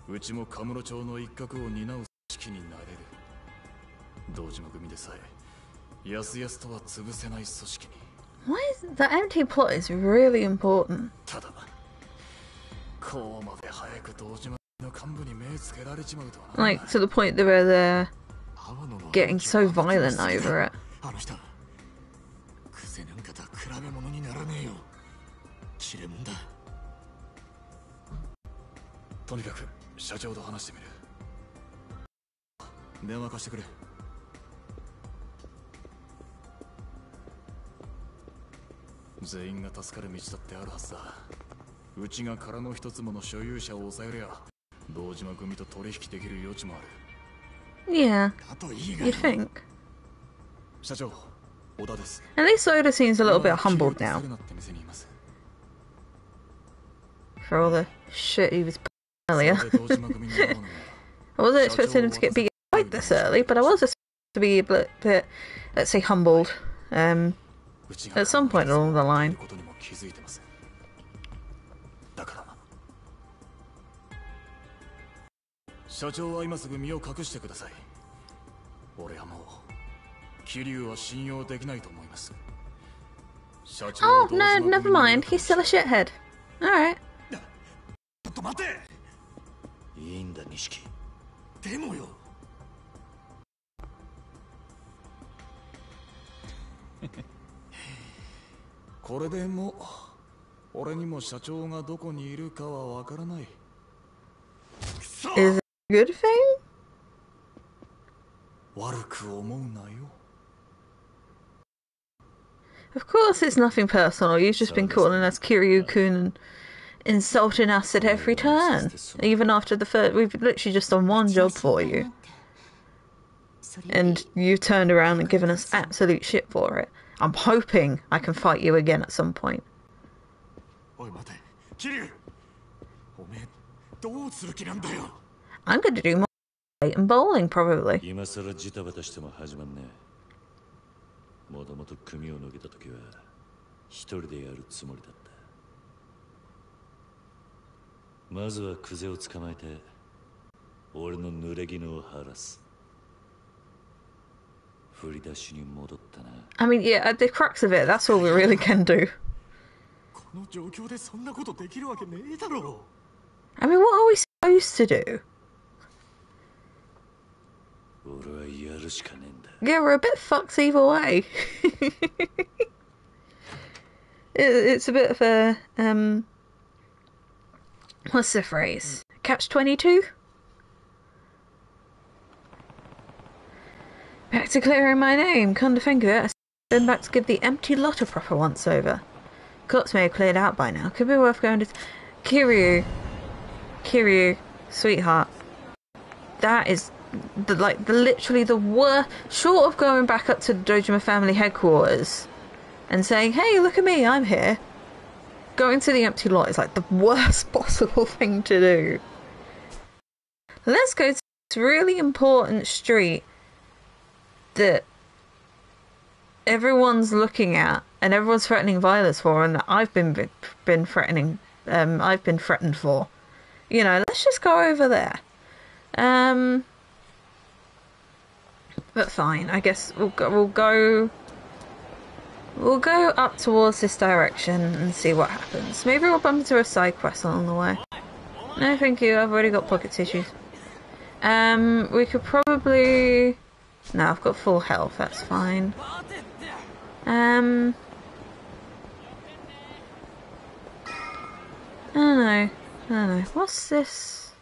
S4: うちもカムロ町の一角を担う組織になれる。堂島組でさえやすやすとは潰せない組織に。
S1: Why is that empty plot is really important?
S4: ただこうまで早く堂島の幹部に目つけられちまうとはな。
S1: Like, to the point that they're getting so violent over it.
S4: あの人クセなんかとは比べ物にならねえよ。切れ者だ。とにかく社長と話してみる。電話貸してくれ。全員が助かる道だってあるはずだ。うちが殻の一つもの所有者を抑えりゃ堂島組と取引できる余地もある。
S1: Yeah, you'd think.
S4: 社長、小田です。
S1: At least Oda seems a little bit humbled now. For all the shit he was earlier. I wasn't expecting him to get beat quite this early, but I was expecting to be a bit, let's say, humbled at some point along the line.
S4: だから社長は今すぐ身を隠してください。俺はもう桐生は信用できないと思います。
S1: Oh, no, never mind. He's still a shithead. Alright.
S4: ちょっと待て。
S2: いいんだ錦。
S4: でもよ。これでもう俺にも社長がどこにいるかはわからない。
S1: Is it a good thing?
S4: 悪く思うなよ。
S1: Of course it's nothing personal. You've just been calling us Kiryu-kun and insulting us at every turn. Even after the first... We've literally just done one job for you. And you've turned around and given us absolute shit for it. I'm hoping I can fight you again at some point.
S4: おい待て、桐生。おめえどうする気なんだよ。
S1: I'm going to do more and bowling probably.
S2: 今さらジタバタしても始まんねえ。もともと組を抜けた時は一人でやるつもりだった。まずはクゼを捕まえて俺の濡れ衣を晴らす。振り出しに戻ったな。
S1: I mean, yeah, at the crux of it, that's all we really can do.
S4: この状況でそんなことできるわけねえだろ。
S1: I mean, what are we supposed to do?
S2: 俺はやるしかねえんだ。
S1: Yeah, we're a bit fucked either way. It's a bit of a, what's the phrase? Catch-22? Back to clearing my name. Come to think of it, I've been back to give the empty lot a proper once-over. Cops may have cleared out by now. Could be worth going to... Kiryu, sweetheart. That is... literally the worst, short of going back up to the Dojima family headquarters and saying, hey, look at me, I'm here. Going to the empty lot is like the worst possible thing to do. Let's go to really important street that everyone's looking at and everyone's threatening violence for, and I've been threatening. I've been threatened for. You know, let's just go over there. But fine, I guess we'll go up towards this direction and see what happens. Maybe we'll bump into a side quest along the way. No, thank you. I've already got pocket tissues. We could probably... No, I've got full health. That's fine. I don't know. What's this?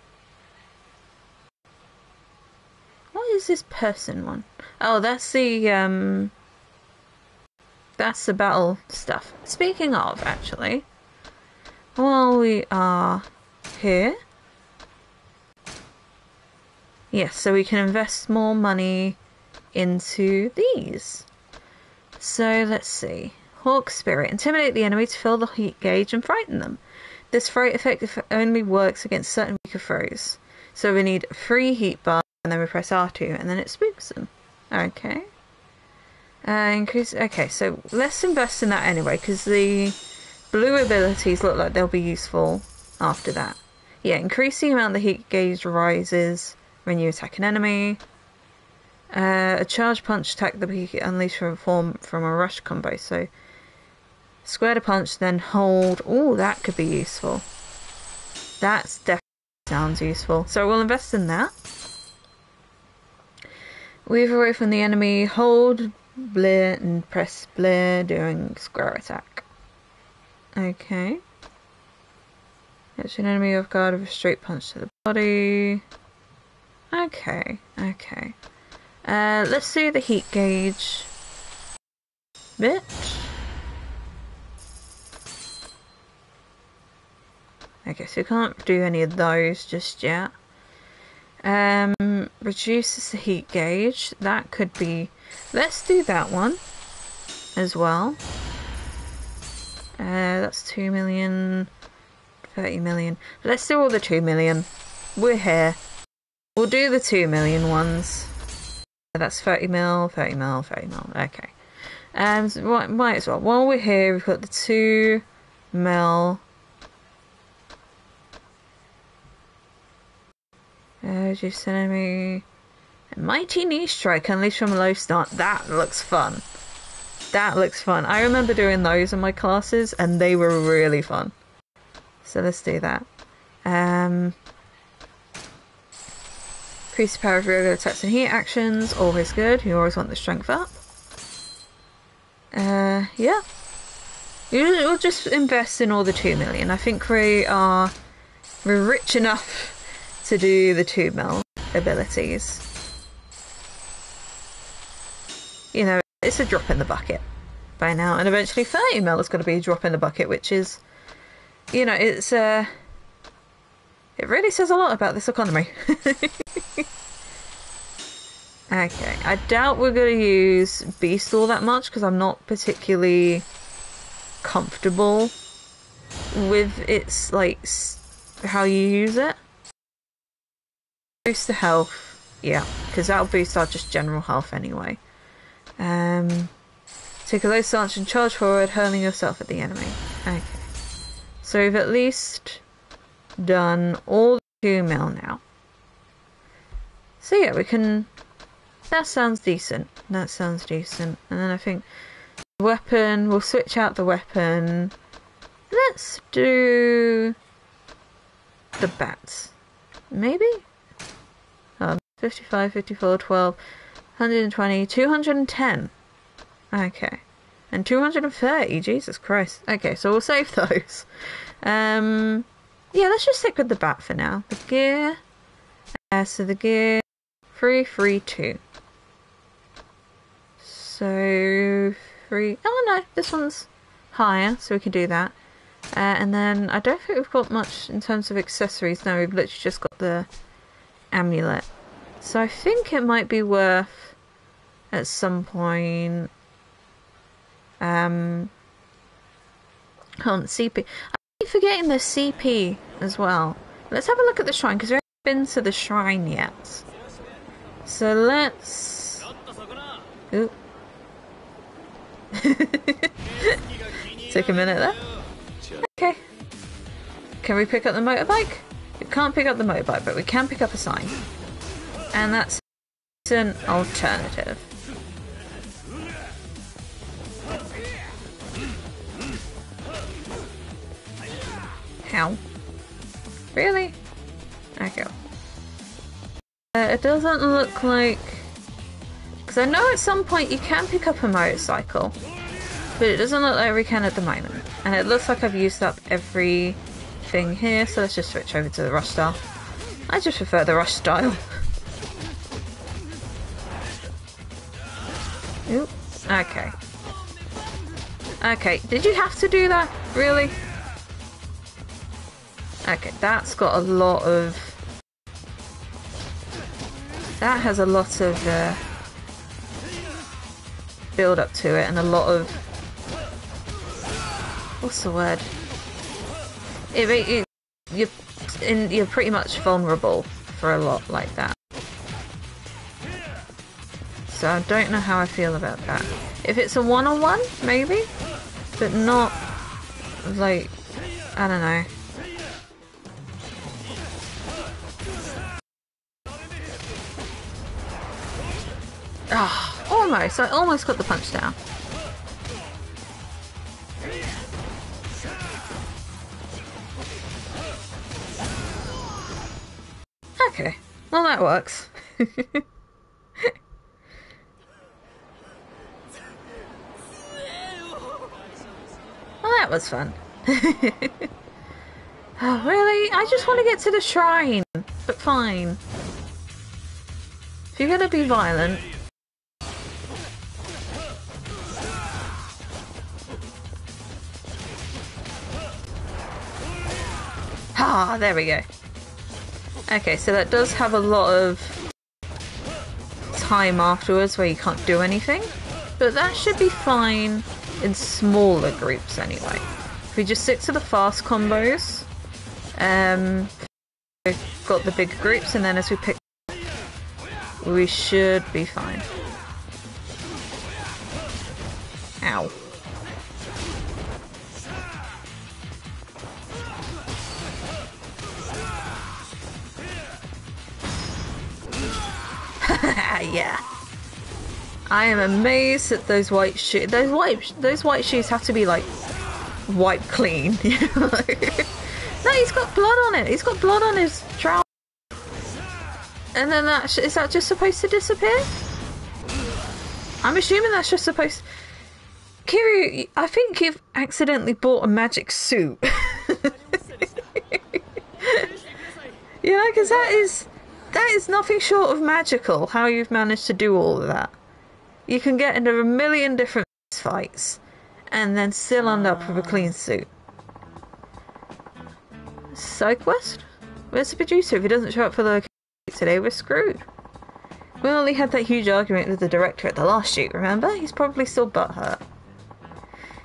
S1: What is this person one? Oh, that's the battle stuff. Speaking of, actually, while we are here, yes, so we can invest more money into these. So let's see. Hawk Spirit. Intimidate the enemy to fill the heat gauge and frighten them. This fright effect only works against certain weaker foes. So we need 3 heat bars, and then we press R2, and then it spooks them. Okay. Okay, so let's invest in that anyway, because the blue abilities look like they'll be useful after that. Yeah, increase the amount the heat gauge rises when you attack an enemy. A charge punch attack that we unleash from a rush combo. So square to punch, then hold. Oh, that could be useful. That's definitely sounds useful. So we'll invest in that. Weave away from the enemy, hold Blair and press Blair during square attack. Okay. Catch an enemy off guard with a straight punch to the body. Okay. Let's do the heat gauge bit. Okay, so we can't do any of those just yet. Reduces the heat gauge. That could be... Let's do that one as well. That's 2 million, 30 million. Let's do all the 2 million. We're here. We'll do the 2 million ones. That's 30 mil, 30 mil, 30 mil. Okay. So might as well. While we're here, we've got the 2 mil. Reduce enemy. Mighty Knee Strike, unleashed from a low start. That looks fun. That looks fun. I remember doing those in my classes, and they were really fun. So let's do that. Increase the power of regular attacks and heat actions. Always good. You always want the strength up. Yeah. We'll just invest in all the 2 million. I think we're rich enough to do the 2 mil abilities. You know, it's a drop in the bucket by now, and eventually 30 mil is going to be a drop in the bucket, which is, you know, it really says a lot about this economy. Okay, I doubt we're going to use Beast all that much, because I'm not particularly comfortable with its, like, how you use it. Boost the health, yeah, because that'll boost our just general health anyway. Take a low stance and charge forward, hurling yourself at the enemy. Okay, so we've at least done all the 2 mil now. So yeah, we can... That sounds decent. That sounds decent. And then I think weapon, we'll switch out the weapon. Let's do the bats. Maybe? 55, 54, 12, 120, 210. Okay. And 230, Jesus Christ. Okay, so we'll save those. Yeah, let's just stick with the bat for now. The gear. So the gear, 332. So, 3... Oh no, this one's higher, so we can do that. And then, I don't think we've got much in terms of accessories. No, we've literally just got the amulet. So I think it might be worth, at some point... Hold on, CP. I keep forgetting the CP as well. Let's have a look at the shrine, because we haven't been to the shrine yet. So let's... Oop. Took a minute there. Okay. Can we pick up the motorbike? We can't pick up the motorbike, but we can pick up a sign. And that's an alternative. How? Really? Okay. It doesn't look like... Because I know at some point you can pick up a motorcycle, but it doesn't look like we can at the moment. And it looks like I've used up everything here, so let's just switch over to the rush style. I just prefer the rush style. Oop. Okay. Okay, did you have to do that? Really? Okay, that's got a lot of... That has a lot of build up to it and a lot of... What's the word? You're pretty much vulnerable for a lot like that. So I don't know how I feel about that. If it's a one-on-one, maybe? But not, like, I don't know. Ah, almost. I almost got the punch down. Okay. Well, that works. Well, that was fun. Oh, really? I just want to get to the shrine. But fine. If you're gonna be violent... Ah, there we go. Okay, so that does have a lot of time afterwards where you can't do anything. But that should be fine in smaller groups anyway. If we just stick to the fast combos, we've got the big groups, and then as we pick, we should be fine. Ow. Yeah. I am amazed that those white shoes. Those white shoes have to be like wiped clean. No, he's got blood on it. He's got blood on his trousers. And then is that just supposed to disappear? I'm assuming that's just supposed. Kiryu, I think you've accidentally bought a magic suit. You know, because that is nothing short of magical. How you've managed to do all of that. You can get into a million different fights and then still end up with a clean suit. Side quest? Where's the producer? If he doesn't show up for the today, we're screwed. We only had that huge argument with the director at the last shoot, remember? He's probably still butthurt.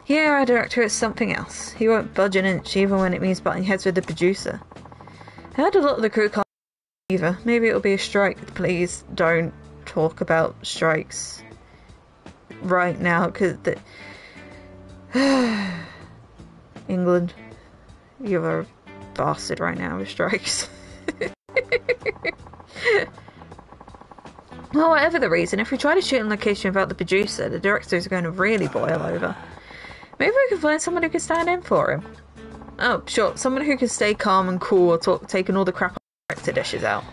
S1: Yeah, our director is something else. He won't budge an inch even when it means butting heads with the producer. I heard a lot of the crew can't either. Maybe it'll be a strike. Please don't talk about strikes right now, because England, you're a bastard right now with strikes. Well, whatever the reason, if we try to shoot in location without the producer, the directors are going to really boil over. Maybe we can find someone who can stand in for him. Oh, sure, someone who can stay calm and cool while taking all the crap director dishes out.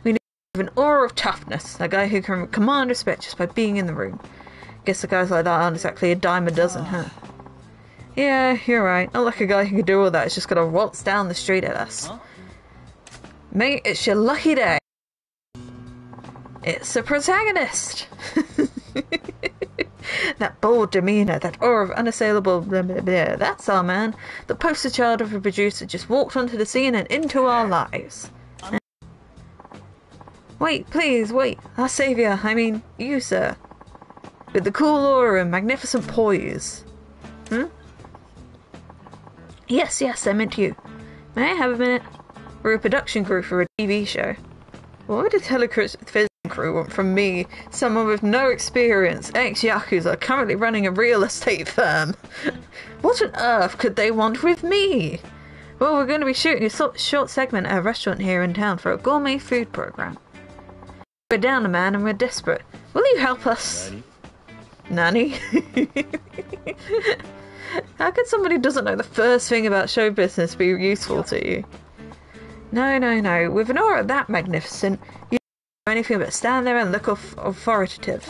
S1: We need an aura of toughness, a guy who can command respect just by being in the room. Guess the guys like that aren't exactly a dime a dozen, huh? Yeah, you're right. Not like a guy who can do all that is just gonna waltz down the street at us. Huh? Mate, it's your lucky day. It's a protagonist! That bold demeanour, that aura of unassailable blah, blah, blah. That's our man. The poster child of a producer just walked onto the scene and into our lives. Wait, please, wait. Our saviour, I mean, you, sir. With the cool aura and magnificent poise. Yes, I meant you. May I have a minute? We're a production crew for a TV show. Why would a television crew want from me, someone with no experience, ex-Yakuza, currently running a real estate firm? What on earth could they want with me? Well, we're going to be shooting a short segment at a restaurant here in town for a gourmet food program. We're down a man and we're desperate. Will you help us? Nanny? How could somebody who doesn't know the first thing about show business be useful to you? No. With an aura that magnificent, you don't do anything but stand there and look authoritative.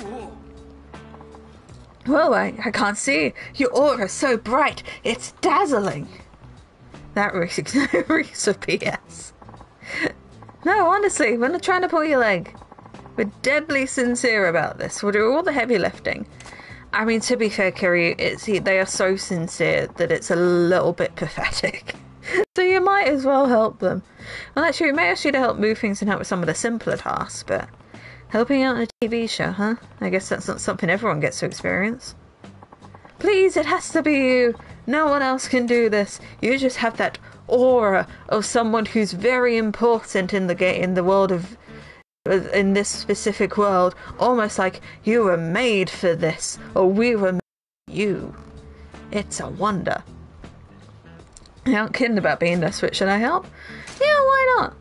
S1: Whoa, I can't see. Your aura is so bright, it's dazzling. That reeks of PS. No, honestly, we're not trying to pull your leg. We're deadly sincere about this. We'll do all the heavy lifting. I mean, to be fair, Kiryu, they are so sincere that it's a little bit pathetic. So you might as well help them. Well, actually, we may ask you to help move things and help with some of the simpler tasks, but helping out in a TV show, huh? I guess that's not something everyone gets to experience. Please, it has to be you. No one else can do this. You just have that aura of someone who's very important in the world of... in this specific world. Almost like you were made for this, or we were made for you. It's a wonder. You aren't kidding about being desperate. Should I help? Yeah, why not?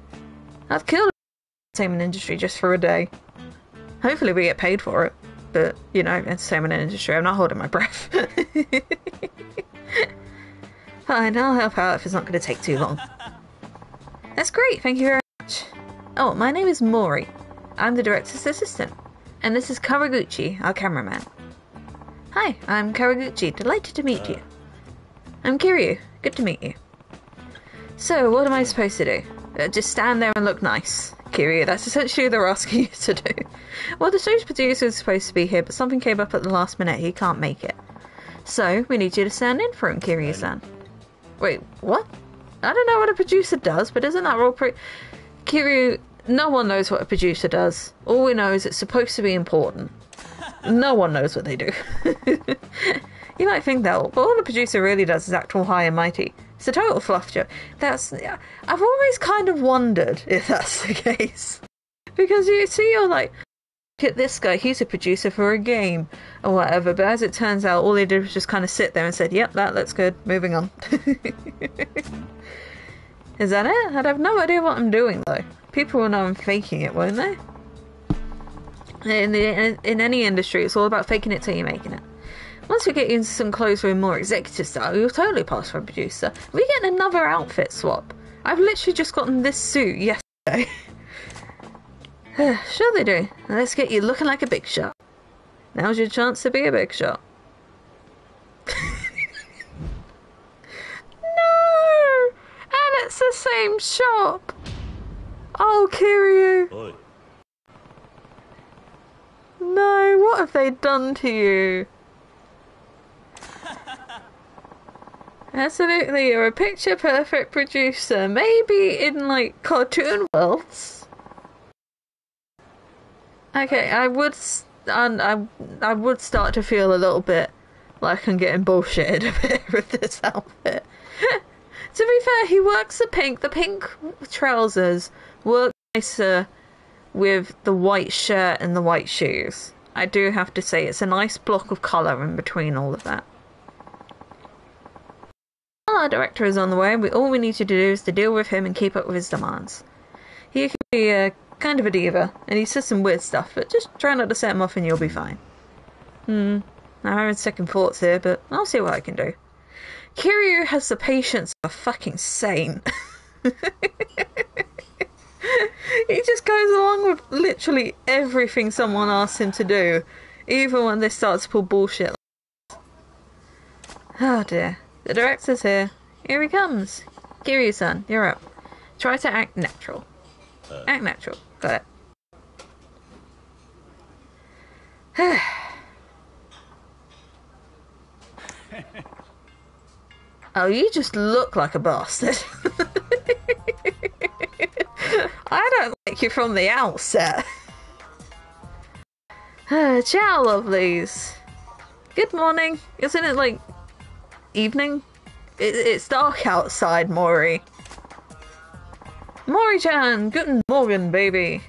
S1: I've killed the entertainment industry just for a day. Hopefully we get paid for it. But, you know, entertainment industry, I'm not holding my breath. Fine, I'll help out if it's not going to take too long. That's great, thank you very much. Oh, my name is Mori. I'm the director's assistant. And this is Kawaguchi, our cameraman. Hi, I'm Kawaguchi. Delighted to meet you. I'm Kiryu. Good to meet you. So, what am I supposed to do? Just stand there and look nice. Kiryu, that's essentially what they're asking you to do. Well, the show's producer is supposed to be here, but something came up at the last minute. He can't make it. So, we need you to stand in for him, Kiryu-san. Wait, what? I don't know what a producer does, but isn't that role Kiryu, no one knows what a producer does. All we know is it's supposed to be important. No one knows what they do. You might think that, but all the producer really does is act all high and mighty. It's a total fluff job. I've always kind of wondered if that's the case. Because you see, you're like, look at this guy, he's a producer for a game, or whatever, but as it turns out, all they did was just kind of sit there and said, yep, that looks good, moving on. Is that it? I'd have no idea what I'm doing, though. People will know I'm faking it, won't they? In any industry, it's all about faking it till you're making it. Once we get you into some clothes with more executive style, you'll totally pass for a producer. We get another outfit swap. I've literally just gotten this suit yesterday. Sure they do. Let's get you looking like a big shot. Now's your chance to be a big shot. No! And it's the same shop! Oh, Kiryu!
S2: Oi.
S1: No, what have they done to you? Absolutely, you're a picture-perfect producer. Maybe in, like, cartoon worlds. Okay, I would start to feel a little bit like I'm getting bullshitted a bit with this outfit. To be fair, he works the pink. The pink trousers work nicer with the white shirt and the white shoes. I do have to say, it's a nice block of colour in between all of that. Well, our director is on the way. All we need you to do is to deal with him and keep up with his demands. He can be kind of a diva, and he says some weird stuff, but just try not to set him off and you'll be fine. I'm having second thoughts here, but I'll see what I can do. Kiryu has the patience of a fucking saint. He just goes along with literally everything someone asks him to do, even when they start to pull bullshit like this. Oh dear. The director's here. Here he comes. Kiryu-san, you're up. Try to act natural. Act natural. Got it. Oh, you just look like a bastard. I don't like you from the outset. Ciao, lovelies. Good morning. Isn't it like evening? It's dark outside, Mori. Mori-chan, guten Morgen, baby.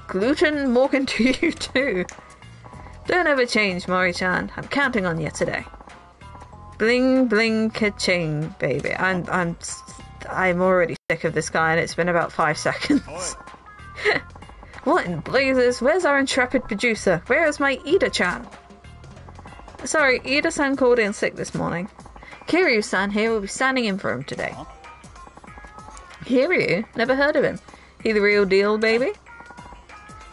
S1: Gluten Morgan to you too. Don't ever change, Mori-chan. I'm counting on you today. Bling bling ka-ching, baby. I'm already sick of this guy, and it's been about 5 seconds. What in blazes? Where's our intrepid producer? Where is my Ida-chan? Sorry, Ida-san called in sick this morning. Kiryu-san here will be standing in for him today. Kiryu? Never heard of him. He the real deal, baby?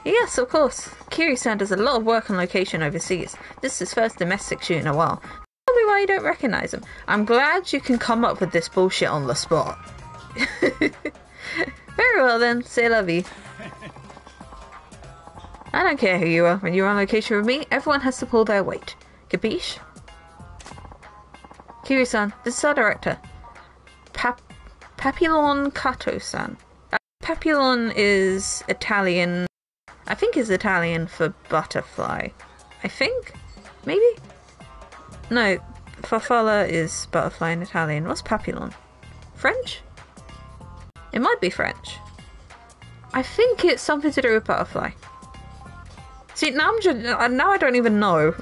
S1: Yes, of course. Kiryu-san does a lot of work on location overseas. This is his first domestic shoot in a while. Probably why you don't recognize him. I'm glad you can come up with this bullshit on the spot. Very well then, c'est la vie. I don't care who you are. When you're on location with me, everyone has to pull their weight. Capiche? Kiryu-san, this is our director. Papillon Kato-san. Papillon is Italian. I think is Italian for butterfly. I think? Maybe? No, farfalla is butterfly in Italian. What's papillon? French? It might be French. I think it's something to do with butterfly. See, now I don't even know.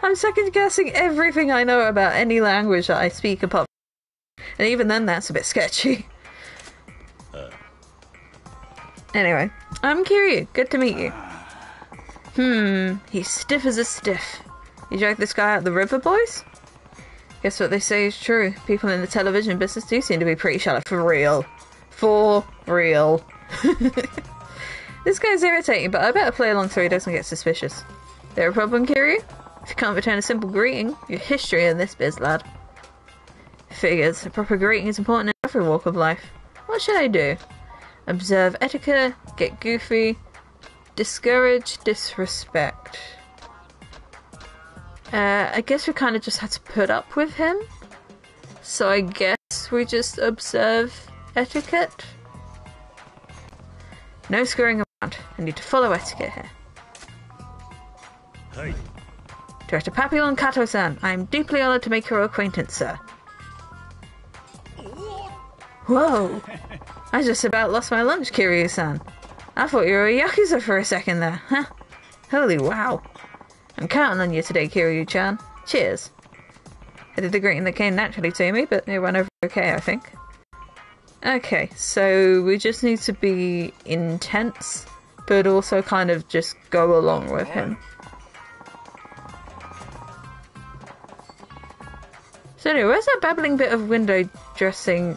S1: I'm second guessing everything I know about any language that I speak apart. And even then, that's a bit sketchy. Anyway, I'm Kiryu. Good to meet you. He's stiff as a stiff. You dragged this guy out the river, boys? Guess what they say is true. People in the television business do seem to be pretty shallow. For real. For real. This guy's irritating, but I better play along so he doesn't get suspicious. There a problem, Kiryu? If you can't return a simple greeting, your history in this biz, lad. Figures. A proper greeting is important in every walk of life. What should I do? Observe etiquette, get goofy, discourage disrespect. I guess we kind of just had to put up with him. So I guess we just observe etiquette. No screwing around. I need to follow etiquette here.
S2: Hey.
S1: Director Papillon Kato-san, I am deeply honored to make your acquaintance, sir. Whoa! I just about lost my lunch, Kiryu-san. I thought you were a Yakuza for a second there, huh? Holy wow. I'm counting on you today, Kiryu-chan. Cheers. I did the greeting that came naturally to me, but it went over okay, I think. Okay, so we just need to be intense, but also kind of just go along with him. So anyway, where's that babbling bit of window dressing?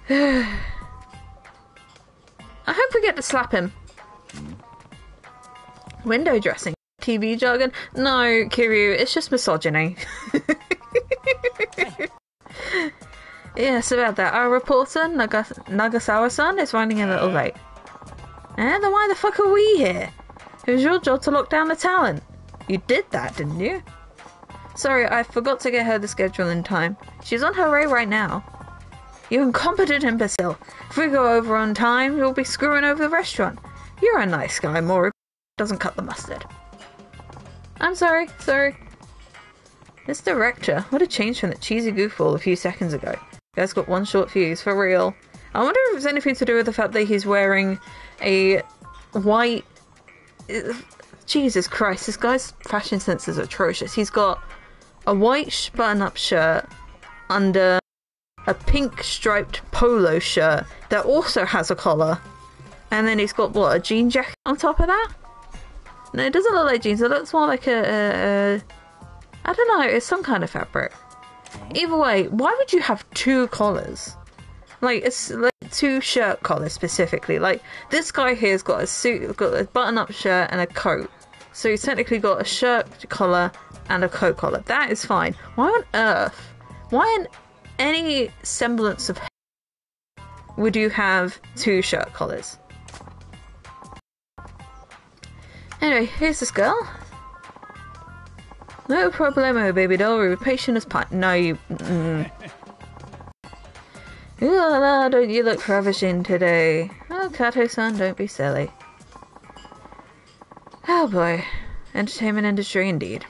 S1: I hope we get to slap him. Window dressing? TV jargon? No, Kiryu, it's just misogyny. Yes, about that. Our reporter, Nagasawa-san, is running a little late. And then why the fuck are we here? It was your job to lock down the talent. You did that, didn't you? Sorry, I forgot to get her the schedule in time. She's on her way right now. You incompetent imbecile. If we go over on time, you'll be screwing over the restaurant. You're a nice guy, Mori. Doesn't cut the mustard. I'm sorry. This director, what a change from the cheesy goofball a few seconds ago. Guy's got one short fuse, for real. I wonder if it's anything to do with the fact that he's wearing a white... Jesus Christ, this guy's fashion sense is atrocious. He's got a white button-up shirt under a pink striped polo shirt that also has a collar. And then he's got, what, a jean jacket on top of that? No, it doesn't look like jeans. It looks more like I don't know, it's some kind of fabric. Either way, why would you have two collars? Like, it's like two shirt collars specifically. Like, this guy here's got a suit, got a button-up shirt and a coat. So he's technically got a shirt collar and a coat collar. That is fine. Why on earth? Why in any semblance of would you have two shirt collars? Anyway, here's this girl. No problemo, baby doll. We're patient as pie. No, you... Ooh la la, don't you look ravishing today. Oh, Kato-san, don't be silly. Oh boy. Entertainment industry indeed.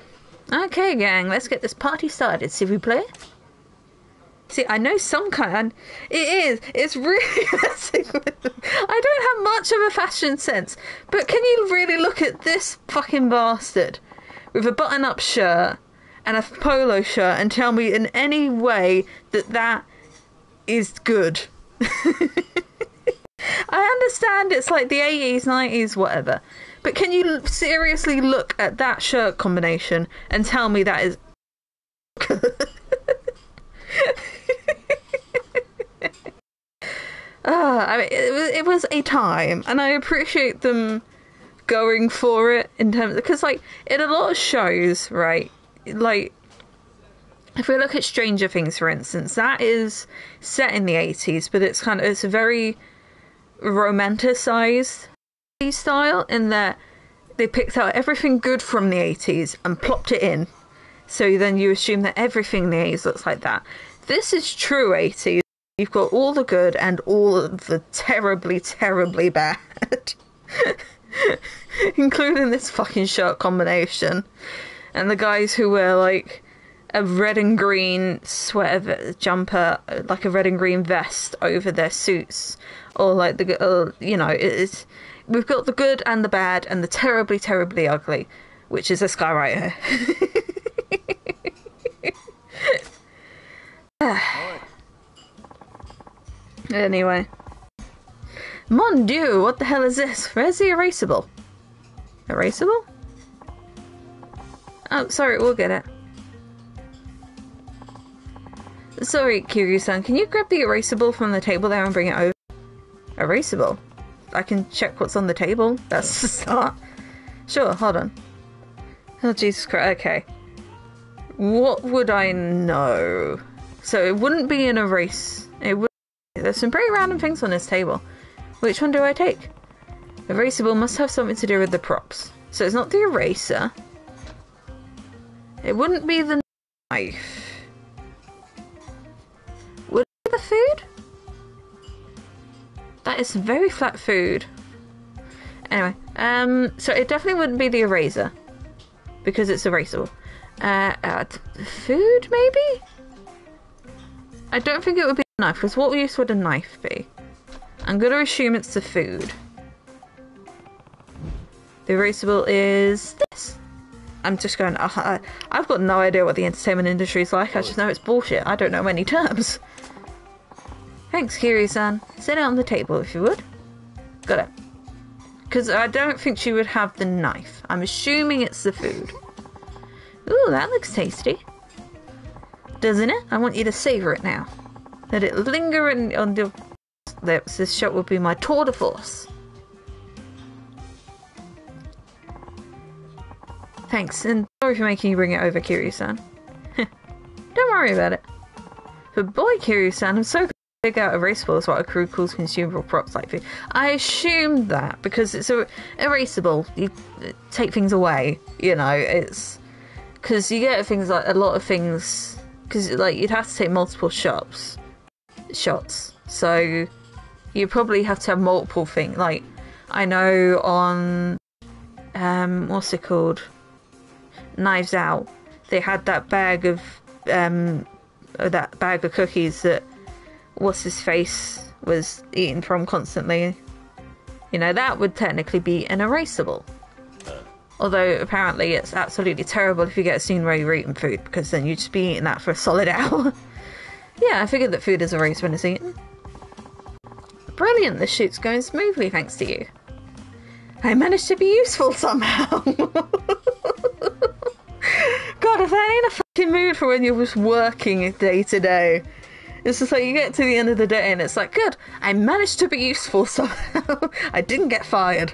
S1: Okay, gang, let's get this party started, s'il vous plaît. See, I know some kind. It's really messing with them. I don't have much of a fashion sense, but can you really look at this fucking bastard with a button-up shirt and a polo shirt and tell me in any way that that is good? I understand it's like the 80s, 90s, whatever, but can you seriously look at that shirt combination and tell me that is good? I mean, it was a time, and I appreciate them going for it in terms, because like in a lot of shows, right? Like if we look at Stranger Things, for instance, that is set in the 80s, but it's a very romanticized style in that they picked out everything good from the 80s and plopped it in. So then you assume that everything in the 80s looks like that. This is true 80s. You've got all the good and all of the terribly, terribly bad. Including this fucking shirt combination. And the guys who wear, like, a red and green sweater jumper, like a red and green vest over their suits. Or, like, we've got the good and the bad and the terribly, terribly ugly. Which is this guy right here. Anyway. Mon Dieu, what the hell is this? Where's the erasable? Erasable? Oh, sorry, we'll get it. Sorry, Kiryu-san, can you grab the erasable from the table there and bring it over? Erasable? I can check what's on the table. That's the start. Sure, hold on. Oh, Jesus Christ, okay. What would I know? So it wouldn't be an erase. It would. There's some pretty random things on this table. Which one do I take? Erasable must have something to do with the props. So it's not the eraser. It wouldn't be the knife. Would it be the food? That is very flat food. Anyway, so it definitely wouldn't be the eraser. Because it's erasable. Food, maybe? I don't think it would be a knife, because what use would a knife be? I'm going to assume it's the food. The erasable is this. I'm just going, I've got no idea what the entertainment industry is like, I just know it's bullshit. I don't know any terms. Thanks, Kiryu-san. Set it on the table if you would. Got it. Because I don't think she would have the knife. I'm assuming it's the food. Ooh, that looks tasty. Doesn't it? I want you to savour it now. Let it linger on your lips. This shot will be my tour de force. Thanks, and sorry for making you bring it over, Kiryu-san. Don't worry about it. But boy, Kiryu-san, I'm so glad to figure out erasable is what a crew calls consumable props like food. I assumed that, because it's erasable. You take things away, you know, it's... Because you get things like, a lot of things... Because, like, you'd have to take multiple shots. So, you probably have to have multiple things. Like, I know on... what's it called? Knives Out. They had that bag of... cookies that... What's-his-face was eating from constantly. You know, that would technically be an erasable. Although, apparently, it's absolutely terrible if you get a scene where you're eating food, because then you'd just be eating that for a solid hour. Yeah, I figured that food is erased when it's eaten. Brilliant, this shoot's going smoothly thanks to you. I managed to be useful somehow. God, if that ain't a fucking mood for when you're just working day to day. It's just like, you get to the end of the day and it's like, good, I managed to be useful somehow. I didn't get fired.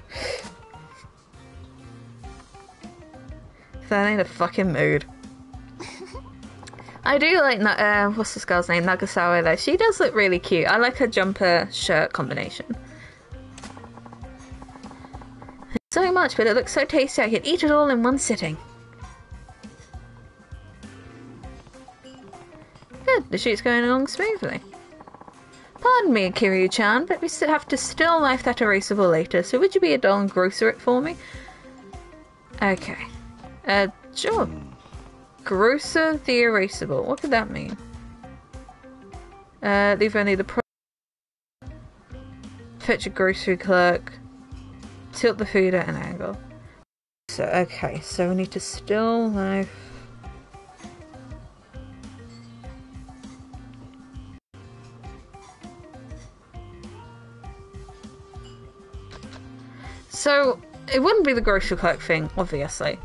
S1: That ain't a fucking mood. I do like, what's this girl's name? Nagasawa though. She does look really cute. I like her jumper shirt combination. So much, but it looks so tasty I could eat it all in one sitting. Good, the shoot's going along smoothly. Pardon me, Kiryu-chan, but we still have to still knife that erasable later, so would you be a doll and grocer it for me? Okay. Sure. Grocer the erasable. What could that mean? Leave only the fetch a grocery clerk. Tilt the food at an angle. So, okay, so we need to still life. So, it wouldn't be the grocery clerk thing, obviously.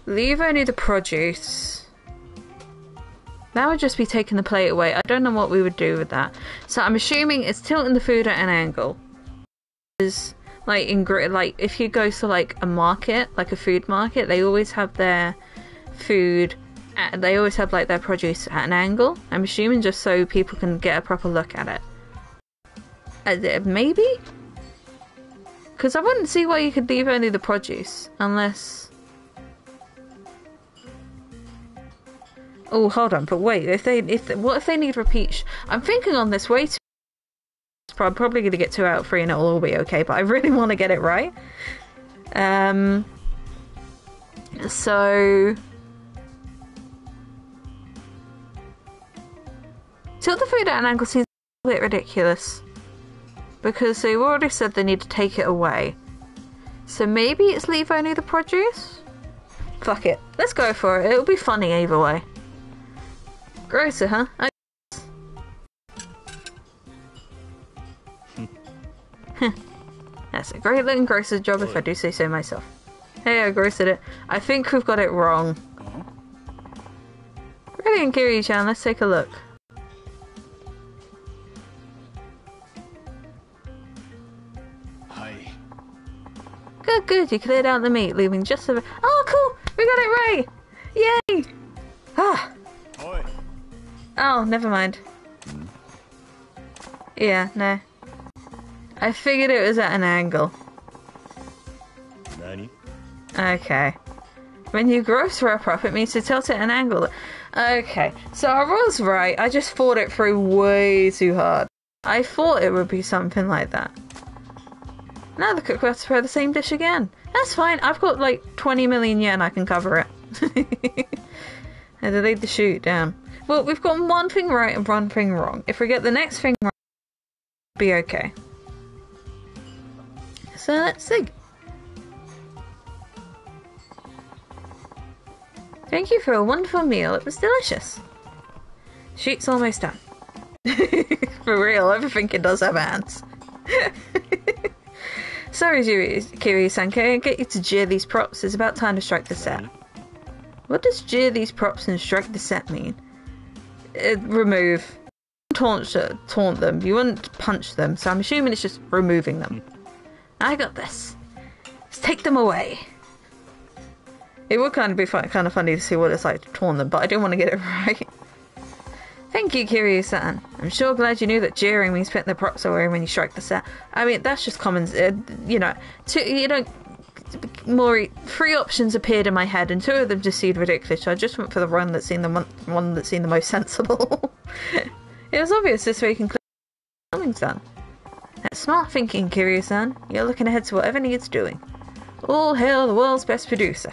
S1: Leave only the produce. That would just be taking the plate away. I don't know what we would do with that. So I'm assuming it's tilting the food at an angle. Is like if you go to like a market, like a food market, they always have their food. They always have like their produce at an angle. I'm assuming just so people can get a proper look at it. Maybe. Because I wouldn't see why you could leave only the produce, unless... Oh, hold on, but wait, what if they need repeat... I'm thinking on this way too... I'm probably going to get 2 out of 3 and it'll all be okay, but I really want to get it right. So... Tilt the food at an angle seems a bit ridiculous. Because they've already said they need to take it away. So maybe it's leave only the produce? Fuck it. Let's go for it. It'll be funny either way. Grocer, huh? That's a great looking grocer's job if I do say so myself. Hey, I grocered it. I think we've got it wrong. Brilliant, Kiryu-chan. Let's take a look. Good, good. You cleared out the meat, leaving just a... Oh, cool! We got it right! Yay! Ah! Oh, never mind. Yeah, no. I figured it was at an angle.
S2: Nani?
S1: Okay. When you grocer a prop, it means to tilt it at an angle. Okay, so I was right. I just thought it through way too hard. I thought it would be something like that. Now the cook will have to prepare the same dish again. That's fine. I've got like 20 million yen. I can cover it. I delayed the shoot. Damn. Well, we've got one thing right and one thing wrong. If we get the next thing right, it'll be okay. So let's see. Thank you for a wonderful meal. It was delicious. Shoot's almost done. For real, everything it does have hands. Sorry, Kiryu-san, can I get you to jeer these props? It's about time to strike the set. What does jeer these props and strike the set mean? Remove. Taunt them. You wouldn't punch them, so I'm assuming it's just removing them. I got this. Let's take them away. It would kind of be kind of funny to see what it's like to taunt them, but I didn't want to get it right. Thank you, Kiryu-san. I'm sure glad you knew that jeering means putting the props away when you strike the set. I mean, that's just common. More 3 options appeared in my head, and 2 of them just seemed ridiculous. So I just went for the one that seemed the most sensible. It was obvious this way you can clear something's done. That's smart thinking, Kiryu-san. You're looking ahead to whatever needs doing. All hail the world's best producer.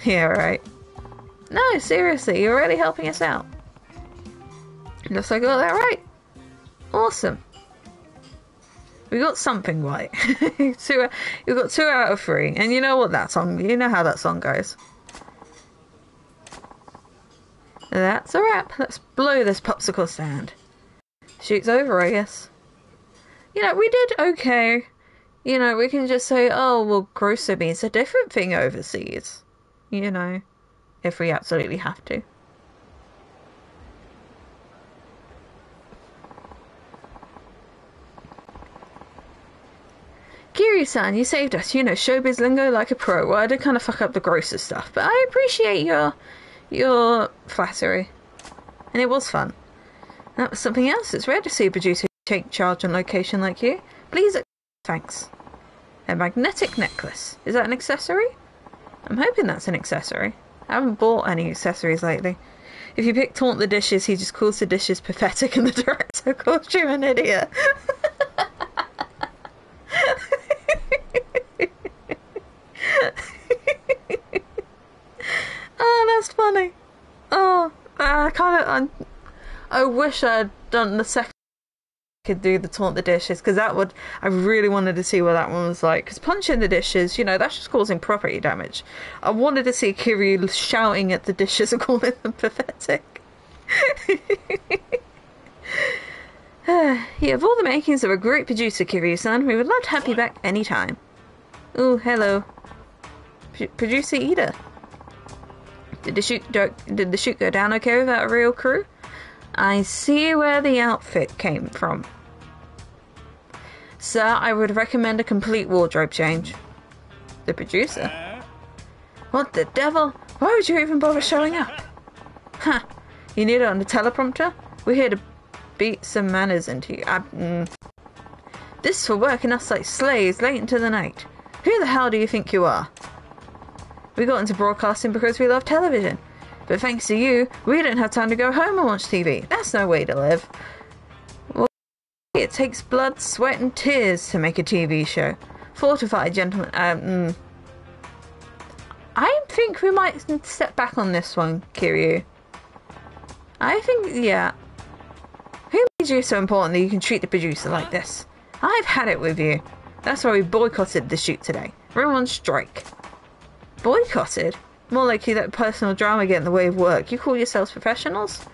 S1: Yeah, right. No, seriously, you're really helping us out. Looks like I got that right. Awesome. We got something right. We got 2 out of 3. And you know what that song, you know how that song goes. That's a wrap. Let's blow this popsicle stand. Shoot's over, I guess. You know, we did okay. You know, we can just say, oh, well, grocer means a different thing overseas. You know, if we absolutely have to. Kiryu-san, you saved us. You know, showbiz lingo like a pro. Well, I did kind of fuck up the grocer stuff, but I appreciate your flattery. And it was fun. That was something else. It's rare to see a producer take charge on location like you. Please, thanks. A magnetic necklace. Is that an accessory? I'm hoping that's an accessory. I haven't bought any accessories lately. If you pick Taunt the Dishes, he just calls the dishes pathetic and the director calls you an idiot. Oh, that's funny. Oh, I wish I'd done the second. Could do the taunt the dishes, because that would, I really wanted to see what that one was like, because punching the dishes, you know, that's just causing property damage. I wanted to see Kiryu shouting at the dishes and calling them pathetic. You have all the makings of a great producer, Kiryu-san. We would love to have you back anytime. Ooh, hello. Producer Ida. Did the shoot go down okay without a real crew? I see where the outfit came from. Sir, I would recommend a complete wardrobe change. The producer? What the devil? Why would you even bother showing up? Huh. You need it on the teleprompter? We're here to beat some manners into you. This for working us like slaves late into the night. Who the hell do you think you are? We got into broadcasting because we love television. But thanks to you, we don't have time to go home and watch TV. That's no way to live. Well, it takes blood, sweat and tears to make a TV show. Fortified, gentlemen. I think we might step back on this one, Kiryu. I think, yeah. Who made you so important that you can treat the producer like this? I've had it with you. That's why we boycotted the shoot today. We're on strike. Boycotted? More likely that personal drama get in the way of work. You call yourselves professionals?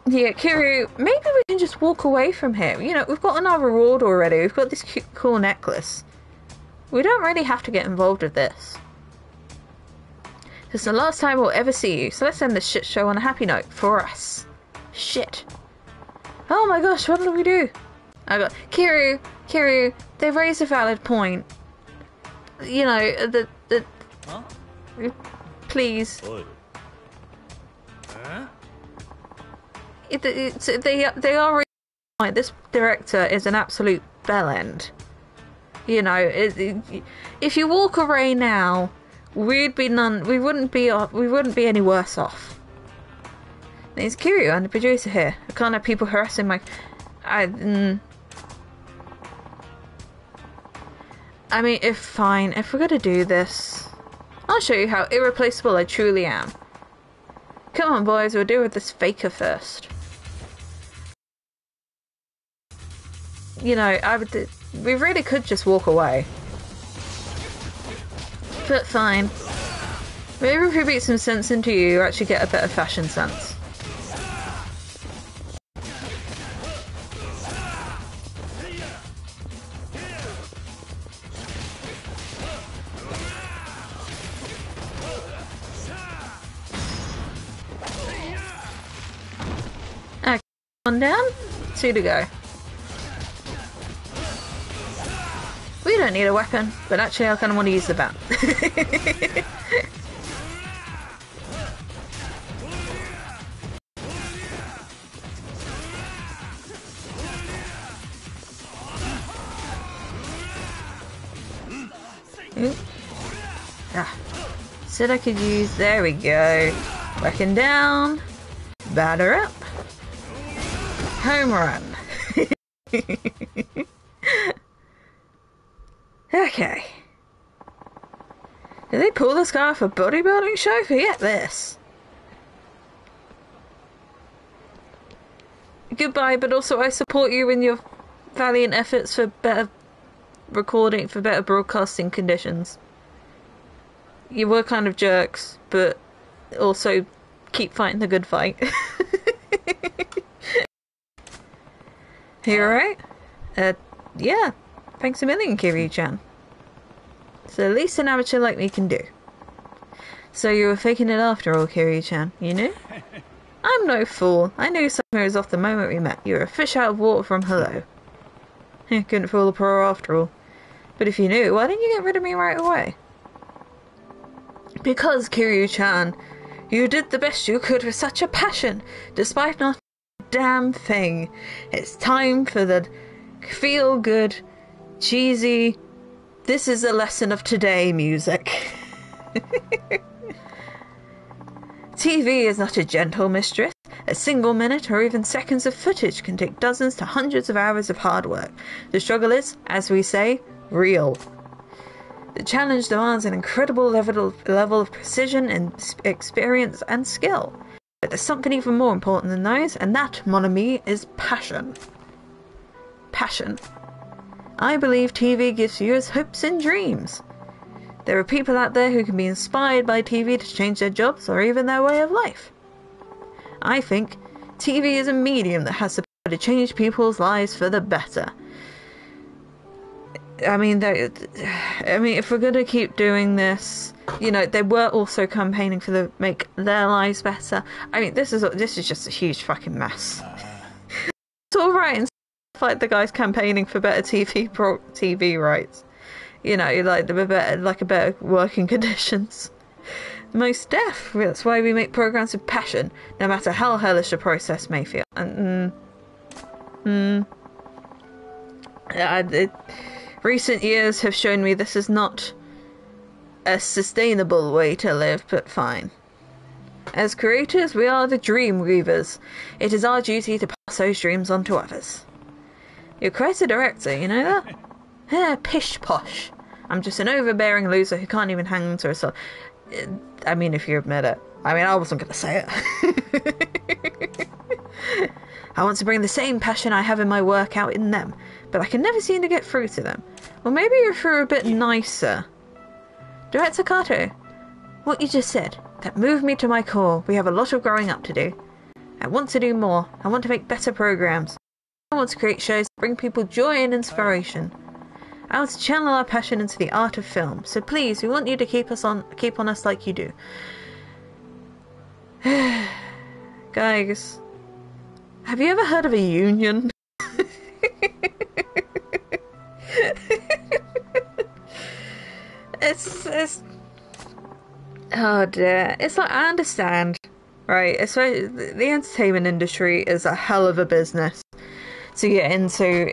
S1: Yeah, Kiryu, maybe we can just walk away from here. You know, we've got another reward already. We've got this cool necklace. We don't really have to get involved with this. It's the last time we'll ever see you, so let's end this shit show on a happy note for us. Shit. Oh my gosh, what did we do? I got Kiryu, they raised a valid point. You know, the
S2: Huh?
S1: please.
S2: Oi.
S1: They are right. This director is an absolute bellend. You know, if you walk away now, we wouldn't be any worse off. It's Kiryu, I'm the producer here. I can't have people harassing my. I mean, if we're gonna do this, I'll show you how irreplaceable I truly am. Come on, boys, we'll deal with this faker first. You know, we really could just walk away. But fine. Maybe if we beat some sense into you, you actually get a better fashion sense. Okay, one down, 2 to go. We don't need a weapon, but actually I kind of want to use the bat. Said I could use, there we go. Working down, batter up, home run. Okay. Did they pull this guy off a bodybuilding show? Forget this. Goodbye, but also I support you in your valiant efforts for better recording, for better broadcasting conditions. You were kind of jerks, but also keep fighting the good fight. You alright? Yeah. Thanks a million, Kiryu-chan. It's the least an amateur like me can do. So you were faking it after all, Kiryu-chan, you knew? I'm no fool. I knew something was off the moment we met. You were a fish out of water from hello. Couldn't fool a pro after all. But if you knew, why didn't you get rid of me right away? Because, Kiryu-chan, you did the best you could with such a passion, despite not a damn thing. It's time for the feel-good, cheesy, this is a lesson of today music. TV is not a gentle mistress. A single minute or even seconds of footage can take dozens to hundreds of hours of hard work. The struggle is, as we say, real. The challenge demands an incredible level of precision and experience and skill. But there's something even more important than those, and that, mon ami, is passion. Passion. I believe TV gives viewers hopes and dreams. There are people out there who can be inspired by TV to change their jobs or even their way of life. I think TV is a medium that has the power to change people's lives for the better. I mean, if we're going to keep doing this, you know, they were also campaigning for the make their lives better. I mean, this is just a huge fucking mess. It's all right and stuff like the guys campaigning for better TV rights. You know, like better working conditions. Most deaf. That's why we make programs with passion, no matter how hellish the process may feel. And recent years have shown me this is not a sustainable way to live, but fine. As creators, we are the dream weavers. It is our duty to pass those dreams on to others. You're quite a director, you know that? Yeah, pish posh. I'm just an overbearing loser who can't even hang on to a song. I mean, if you admit it. I mean, I wasn't going to say it. I want to bring the same passion I have in my work out in them, but I can never seem to get through to them. Well, maybe you're through a bit nicer. Director Kato, what you just said, that moved me to my core. We have a lot of growing up to do. I want to do more. I want to make better programs. I want to create shows that bring people joy and inspiration. I want to channel our passion into the art of film. So please, we want you to keep on us like you do. Guys, have you ever heard of a union? It's oh dear. It's like, I understand, right? Especially the entertainment industry is a hell of a business to get into.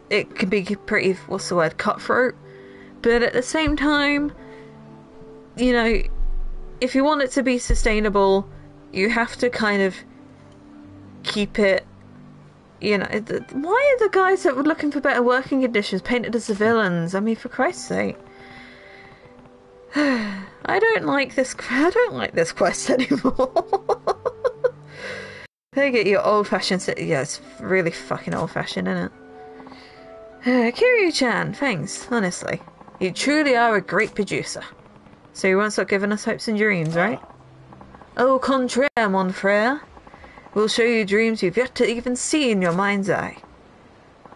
S1: It can be pretty, what's the word, cutthroat. But at the same time, you know, if you want it to be sustainable, you have to kind of keep it, you know. Why are the guys that were looking for better working conditions painted as the villains? I mean, for Christ's sake. I don't like this quest anymore. They get your old-fashioned... Yeah, it's really fucking old-fashioned, isn't it? Kiryu-chan, thanks, honestly. You truly are a great producer. So you won't stop giving us hopes and dreams, right? Au contraire, mon frère. We'll show you dreams you've yet to even see in your mind's eye.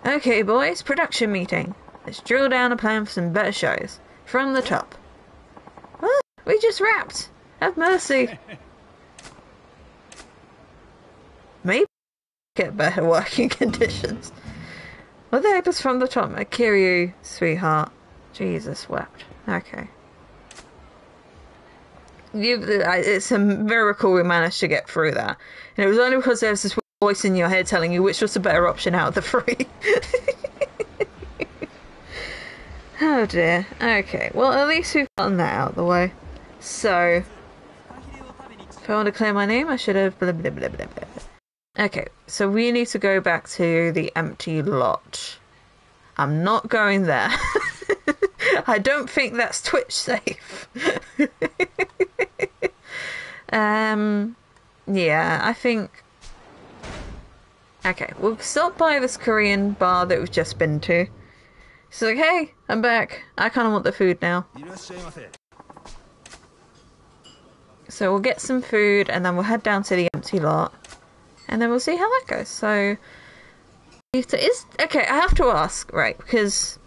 S1: Okay, boys, production meeting. Let's drill down a plan for some better shows. From the top. Oh, we just wrapped. Have mercy. Maybe get better working conditions. What the heck is from the top? Kiryu, sweetheart. Jesus wept. Okay. It's a miracle we managed to get through that. And it was only because there was this voice in your head telling you which was the better option out of the three. Oh dear. Okay, well at least we've gotten that out of the way. So, if I want to clear my name, I should have blah blah blah blah blah. Okay, so we need to go back to the empty lot. I'm not going there. I don't think that's Twitch safe. Yeah, I think... Okay, we'll stop by this Korean bar that we've just been to. She's like, hey, I'm back. I kind of want the food now. So we'll get some food and then we'll head down to the empty lot. And then we'll see how that goes. So, okay, I have to ask, right, because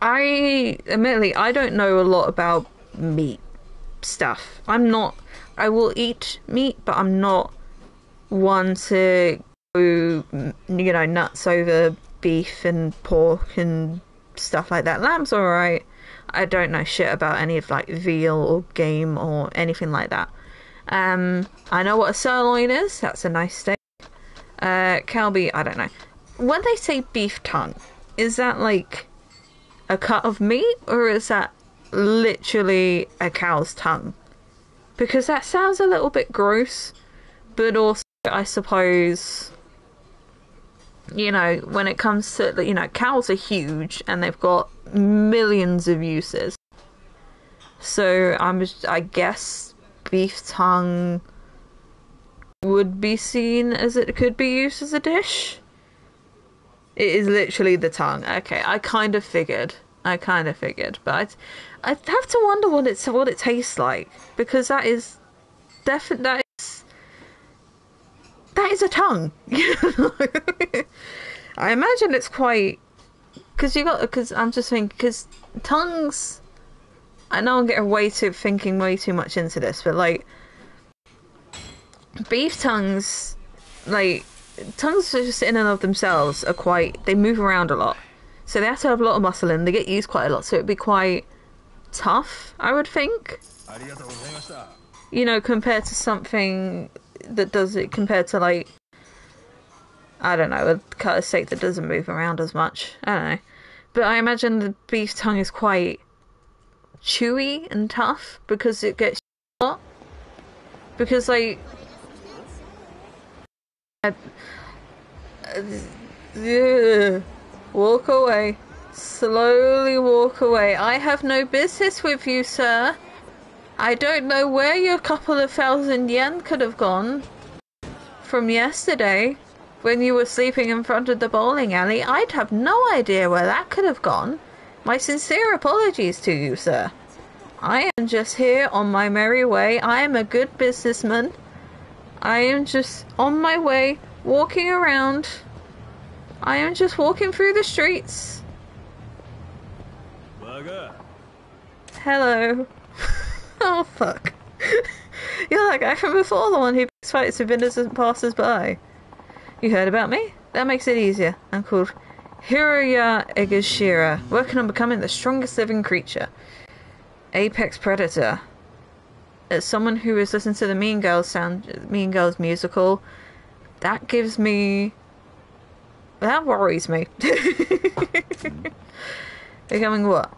S1: admittedly, I don't know a lot about meat stuff. I will eat meat, but I'm not one to go, you know, nuts over beef and pork and stuff like that. Lamb's alright. I don't know shit about any of, like, veal or game or anything like that. I know what a sirloin is. That's a nice steak. Kalbi, I don't know. When they say beef tongue, is that like a cut of meat, or is that literally a cow's tongue? Because that sounds a little bit gross, but also, I suppose, you know, when it comes to, you know, cows are huge and they've got millions of uses. So I guess beef tongue would be seen as it could be used as a dish. It is literally the tongue. Okay, I kind of figured, but I'd have to wonder what it tastes like, because that is definitely that is a tongue. I imagine it's quite, because I'm just thinking, because tongues, I know I'm getting thinking way too much into this, but like beef tongues, like tongues just in and of themselves are they move around a lot, so they have to have a lot of muscle and they get used quite a lot, so it'd be quite tough, I would think, you know, compared to something that does it, compared to like, I don't know, a cut of steak that doesn't move around as much. I don't know, but I imagine the beef tongue is quite chewy and tough because it gets a lot, because like walk away. Slowly walk away. I have no business with you, sir. I don't know where your couple of 1,000 yen could have gone from yesterday when you were sleeping in front of the bowling alley. I'd have no idea where that could have gone. My sincere apologies to you, sir. I am just here on my merry way. I am a good businessman. I am just on my way, walking around. I am just walking through the streets. Hello. Oh, fuck. You're that guy from before, the one who picks fights with innocent passers-by. You heard about me? That makes it easier. I'm called Hiroya Egashira, working on becoming the strongest living creature. Apex Predator. As someone who has listened to the Mean Girls musical, that worries me. Becoming what?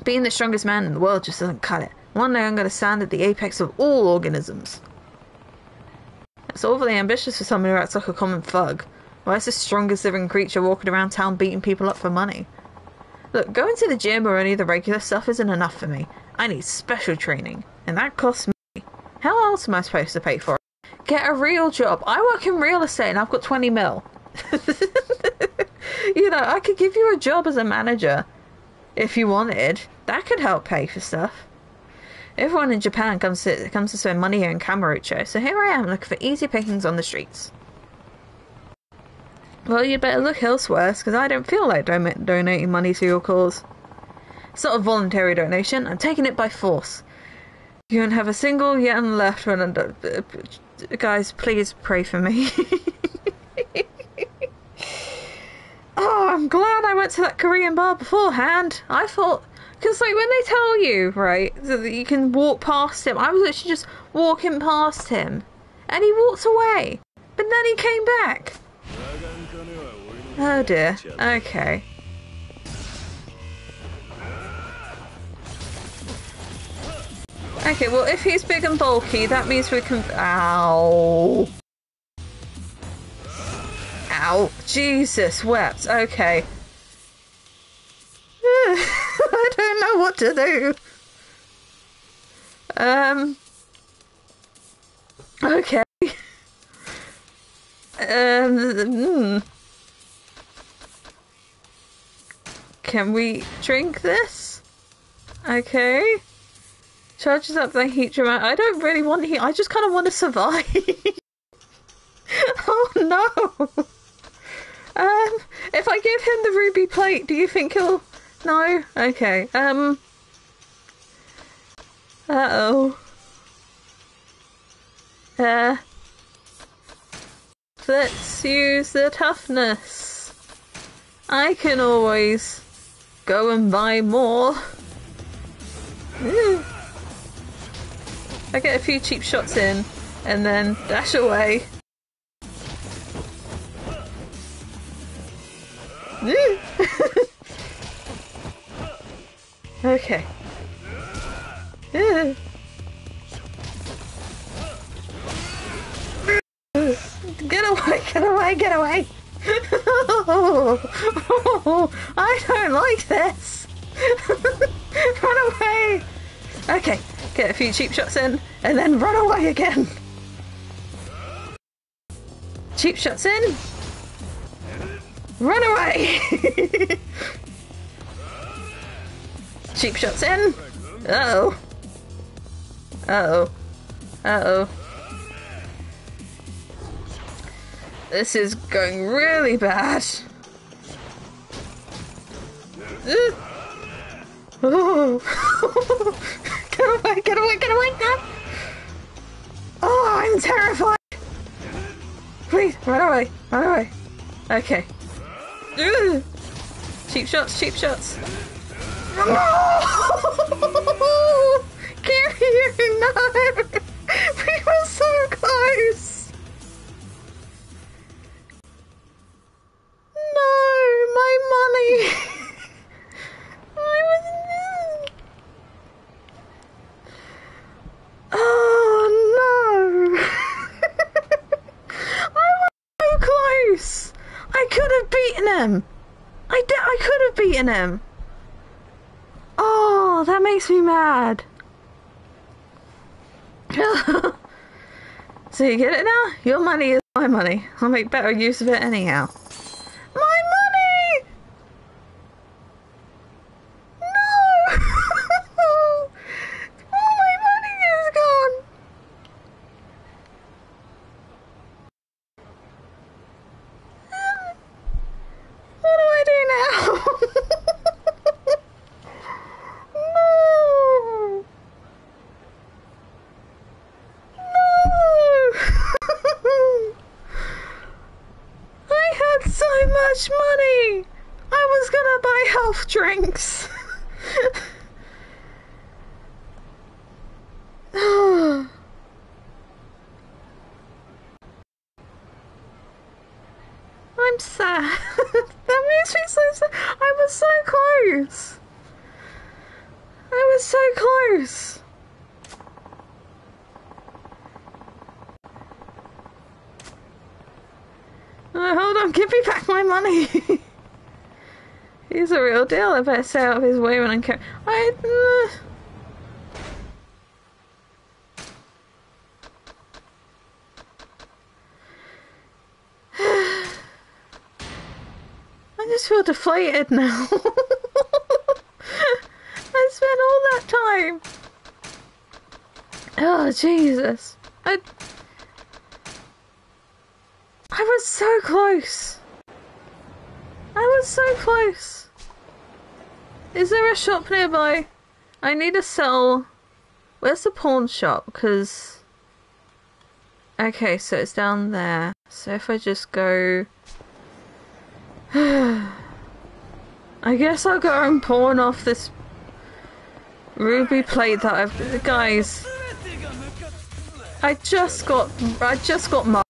S1: Being the strongest man in the world just doesn't cut it. One day I'm going to stand at the apex of all organisms. It's overly ambitious for someone who acts like a common thug. Why is the strongest living creature walking around town beating people up for money? Look, going to the gym or any of the regular stuff isn't enough for me. I need special training, and that costs me. How else am I supposed to pay for it? Get a real job. I work in real estate and I've got 20 mil. You know, I could give you a job as a manager if you wanted. That could help pay for stuff. Everyone in Japan comes to spend money here in Kamurocho, so here I am looking for easy pickings on the streets. Well, you'd better look elsewhere, because I don't feel like donating money to your cause. It's not a voluntary donation, I'm taking it by force. You don't have a single yen left when guys, please pray for me. Oh, I'm glad I went to that Korean bar beforehand. I thought, because like when they tell you, right, that you can walk past him, I was literally just walking past him, and he walked away, but then he came back. Oh dear. Okay. Okay, well if he's big and bulky, that means we can... Ow. Ow. Jesus wept. Okay. I don't know what to do. Okay. Can we drink this? Okay. Charges up the heat dramatic. I don't really want heat. I just kind of want to survive. Oh no. If I give him the ruby plate, do you think he'll... No? Okay. Uh-oh. Let's use the toughness. I can always go and buy more. I get a few cheap shots in and then dash away. Okay. Get away, get away, get away! I don't like this! Run away! Okay, Get a few cheap shots in, and then run away again. Cheap shots in. Run away. Cheap shots in. Uh-oh. Uh-oh. Uh-oh. This is going really bad. Oh. Get away, get away, get away now! Oh, I'm terrified! Please, run away, run away. Okay. Cheap shots, cheap shots. No! Kiryu, no! We were so close! No, my money! I was... Oh no! I was so close! I could have beaten him! I could have beaten him! Oh, that makes me mad. So you get it now? Your money is my money. I'll make better use of it anyhow. My money! No! All my money is gone! What do I do now? No! No! I had so much money! I was gonna buy health drinks! I'm sad. That makes me so sad. I was so close. I was so close. Hold on, give me back my money. He's a real deal. I better stay out of his way when I'm I just feel deflated now. I spent all that time. Oh, Jesus. I was so close. I was so close. Is there a shop nearby? I need to sell... Where's the pawn shop? Because... Okay, so it's down there. So if I just go... I guess I'll go and pawn off this ruby plate that I've... Guys... I just got mugged.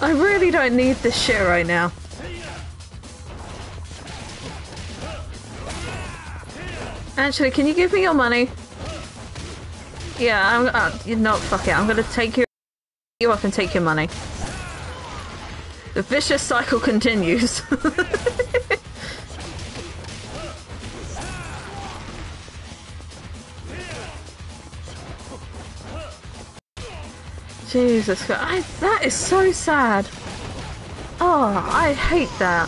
S1: I really don't need this shit right now. Actually, can you give me your money? Yeah, you know, fuck it. I'm gonna take you up and take your money. The vicious cycle continues. Jesus Christ, that is so sad. Oh, I hate that.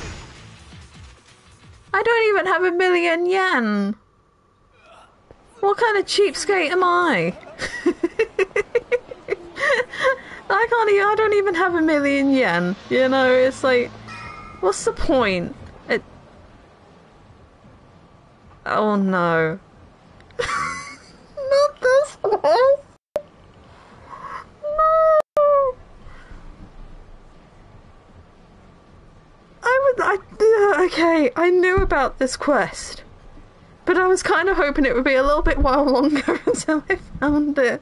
S1: I don't even have 1,000,000 yen. What kind of cheapskate am I? I don't even have 1,000,000 yen. You know, it's like, what's the point? Oh no. Not this one. Okay, I knew about this quest, but I was kind of hoping it would be a little bit while longer until I found it.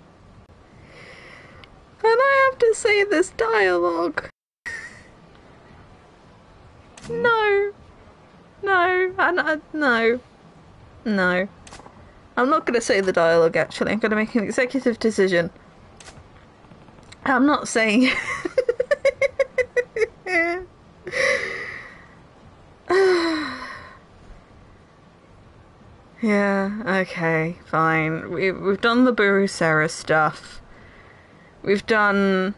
S1: And I have to say this dialogue. No. No. No. No. I'm not going to say the dialogue, actually. I'm going to make an executive decision. I'm not saying... Yeah, okay, fine. We've done the Burusera stuff. We've done,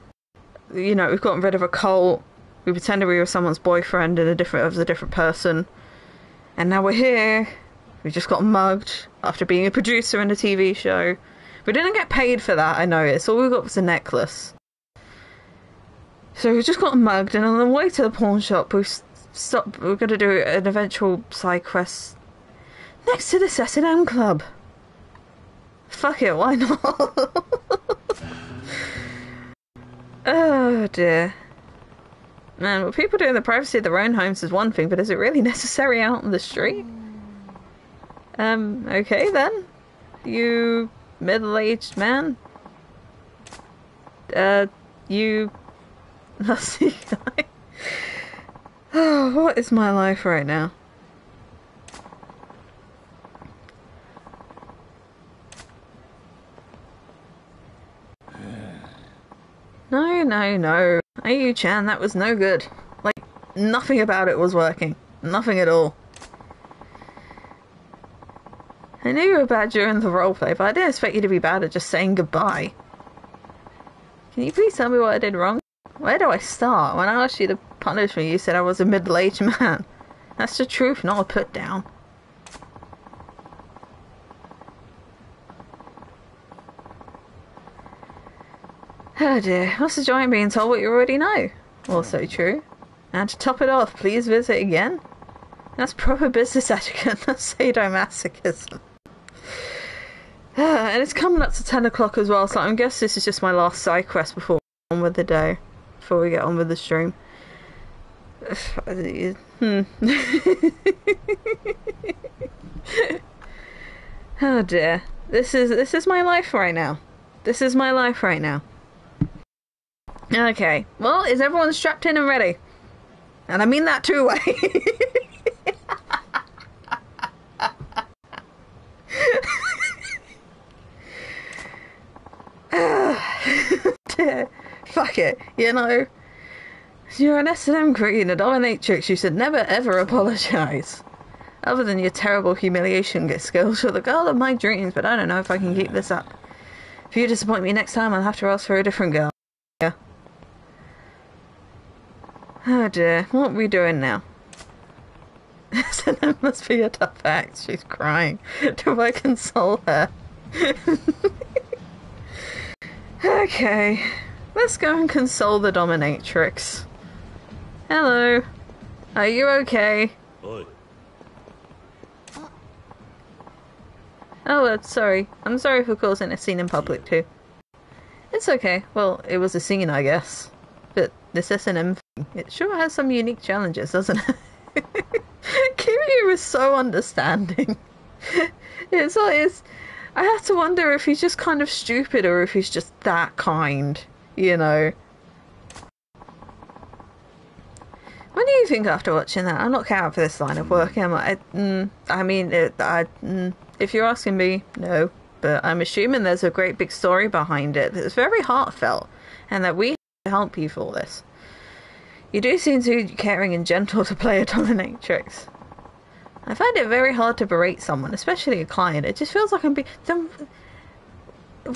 S1: we've gotten rid of a cult. We pretended we were someone's boyfriend and as a different person. And now we're here. We just got mugged after being a producer in a TV show. We didn't get paid for that, I noticed. All we got was a necklace. So we just got mugged, and on the way to the pawn shop, we're going to do an eventual side quest next to this S&M club. Fuck it, why not? Oh dear. Man, what people do in the privacy of their own homes is one thing, but is it really necessary out on the street? Okay then. You middle-aged man. You Nazi guy. Oh, what is my life right now? No. Ayu-chan, that was no good. Like, nothing about it was working. Nothing at all. I knew you were bad during the roleplay, but I didn't expect you to be bad at just saying goodbye. Can you please tell me what I did wrong? Where do I start? When I asked you to punish me, you said I was a middle-aged man. That's the truth, not a put-down. Oh dear, what's the joy in being told what you already know? Also true. And to top it off, please visit again? That's proper business etiquette, not sadomasochism. And it's coming up to 10 o'clock as well, so I guess this is just my last side quest before we get on with the day. Before we get on with the stream. Oh dear. This is my life right now. This is my life right now. Okay. Well, is everyone strapped in and ready? And I mean that two-way. Fuck it. You're an S&M queen, a dominatrix. You should never ever apologise. Other than your terrible humiliation skills, you're the girl of my dreams, but I don't know if I can keep this up. If you disappoint me next time, I'll have to ask for a different girl. Yeah. Oh dear, what are we doing now? S&M must be a tough act. She's crying. Do I console her? Okay. Let's go and console the dominatrix. Hello. Are you okay?
S2: Oi.
S1: Oh, sorry. I'm sorry for causing a scene in public too. It's okay. Well, it was a scene, I guess. But this S&M thing, it sure has some unique challenges, doesn't it? Kiryu is so understanding. It's always... I have to wonder if he's just kind of stupid or if he's just that kind, you know. What do you think after watching that? I'm not cut out for this line of work, am I? If you're asking me, no. But I'm assuming there's a great big story behind it that's very heartfelt, and that we have to help you for this. You do seem too caring and gentle to play a dominatrix. I find it very hard to berate someone, especially a client. It just feels like I'm being...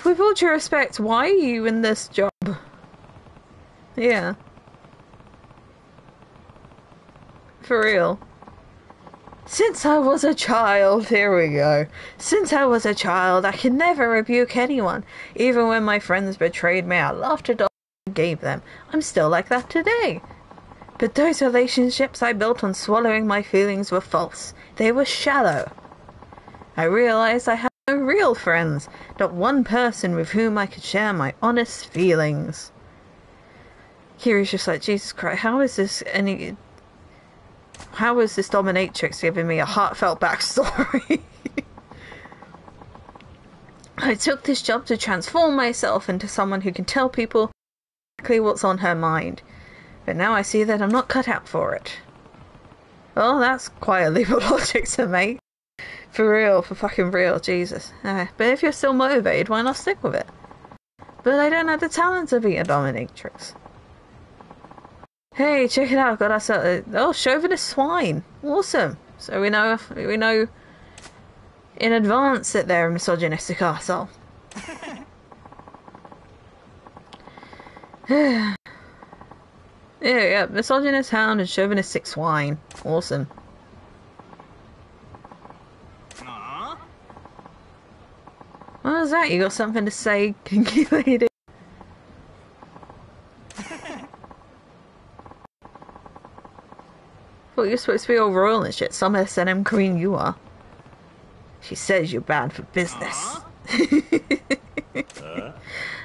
S1: With all due respect, why are you in this job? Yeah. For real. Since I was a child, here we go. Since I was a child, I could never rebuke anyone. Even when my friends betrayed me, I laughed at all I gave them. I'm still like that today. But those relationships I built on swallowing my feelings were false. They were shallow. I realized I had no real friends, not one person with whom I could share my honest feelings. Kiryu's just like, Jesus Christ, how is this dominatrix giving me a heartfelt backstory? I took this job to transform myself into someone who can tell people exactly what's on her mind. But now I see that I'm not cut out for it. Well, that's quite a leap of logic to make. For real, for fucking real, Jesus. But if you're still motivated, why not stick with it? But I don't have the talent to be a dominatrix. Hey, check it out, got us chauvinist swine. Awesome. So we know in advance that they're a misogynistic arsehole. Yeah, misogynist hound and chauvinistic swine. Awesome. What was that? You got something to say, kinky lady? Well, you're supposed to be all royal and shit. Some S&M queen you are. She says you're bad for business.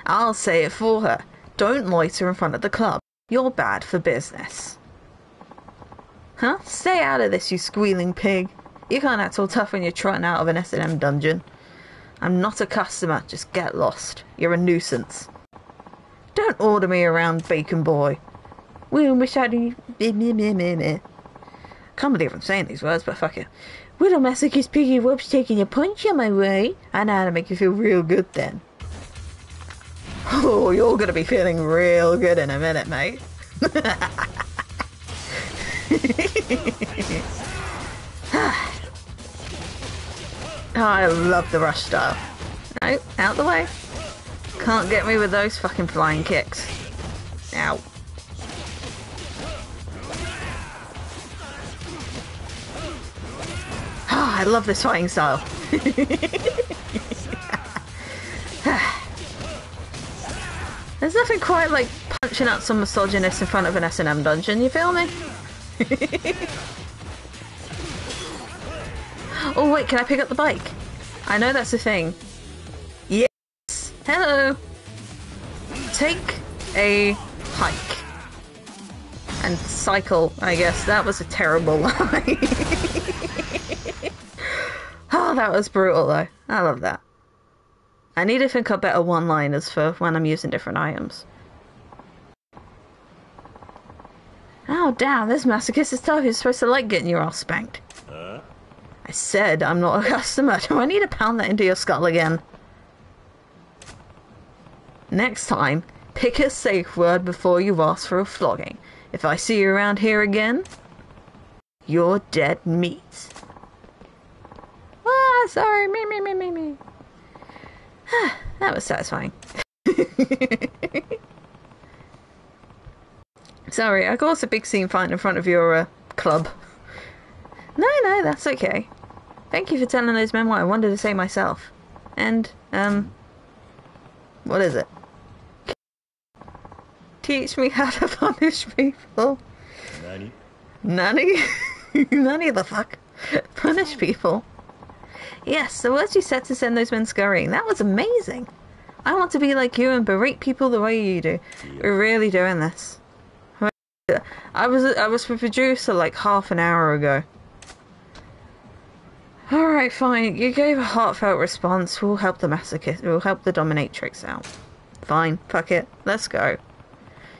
S1: I'll say it for her. Don't loiter in front of the club. You're bad for business. Huh? Stay out of this, you squealing pig. You can't act all tough when you're trotting out of an S&M dungeon. I'm not a customer. Just get lost. You're a nuisance. Don't order me around, bacon boy. We wish I'd... Can't believe I'm saying these words, but fuck it. Little masochist piggy whoops taking a punch on my way. I know how to make you feel real good then. Oh, you're gonna be feeling real good in a minute, mate. Oh, I love the rush style. No, out the way. Can't get me with those fucking flying kicks. Ow. Oh, I love this fighting style. There's nothing quite like punching out some misogynist in front of an S&M dungeon, you feel me? Oh wait, can I pick up the bike? I know that's a thing. Yes! Hello! Take a hike. And cycle, I guess. That was a terrible line. Oh, that was brutal though. I love that. I need to think up better one-liners for when I'm using different items. Oh damn, this masochist is tough. You're supposed to like getting your ass spanked. I said I'm not a customer. Do I need to pound that into your skull again? Next time, pick a safe word before you ask for a flogging. If I see you around here again, you're dead meat. Ah, sorry, me. That was satisfying. Sorry, I caused a big scene fight in front of your club. No, that's okay. Thank you for telling those men what I wanted to say myself. And, what is it? Teach me how to punish people.
S2: Nani?
S1: Nani? Nani the fuck? Punish people? Yes, the words you said to send those men scurrying. That was amazing. I want to be like you and berate people the way you do. We're really doing this. I was the producer like half an hour ago. Alright, fine. You gave a heartfelt response. We'll help the masochist. We'll help the dominatrix out. Fine. Fuck it. Let's go.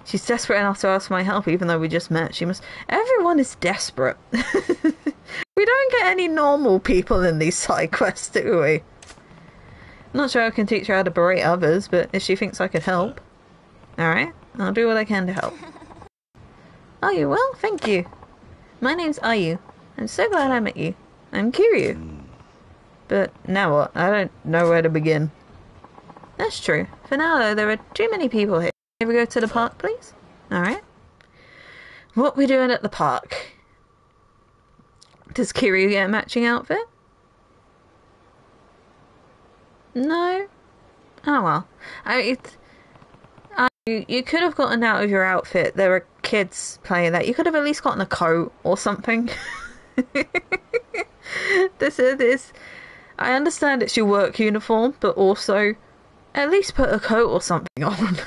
S1: She's desperate enough to ask for my help, even though we just met. She must... Everyone is desperate. We don't get any normal people in these side quests, do we? Not sure I can teach her how to berate others, but if she thinks I could help... Alright. I'll do what I can to help. Oh, you will? Thank you. My name's Ayu. I'm so glad I met you. I'm Kiryu. But now what? I don't know where to begin. That's true. For now, though, there are too many people here. Can we go to the park, please? Alright. What we doing at the park? Does Kiryu get a matching outfit? No? Oh well. You could have gotten out of your outfit. There were kids playing that. You could have at least gotten a coat or something. This I understand it's your work uniform, but also at least put a coat or something on.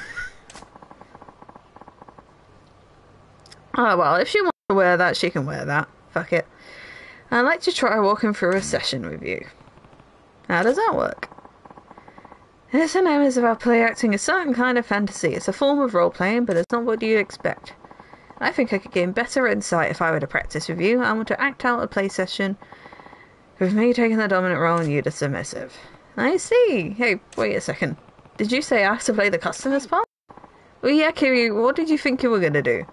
S1: Oh well, if she wants to wear that, she can wear that. Fuck it. I'd like to try walking through a session with you. How does that work? S&M is about play acting a certain kind of fantasy. It's a form of role-playing, but it's not what you expect. I think I could gain better insight if I were to practice with you. I want to act out a play session with me taking the dominant role and you the submissive. I see. Hey, wait a second. Did you say I have to play the customer's part? Well, yeah, Kiryu, what did you think you were going to do?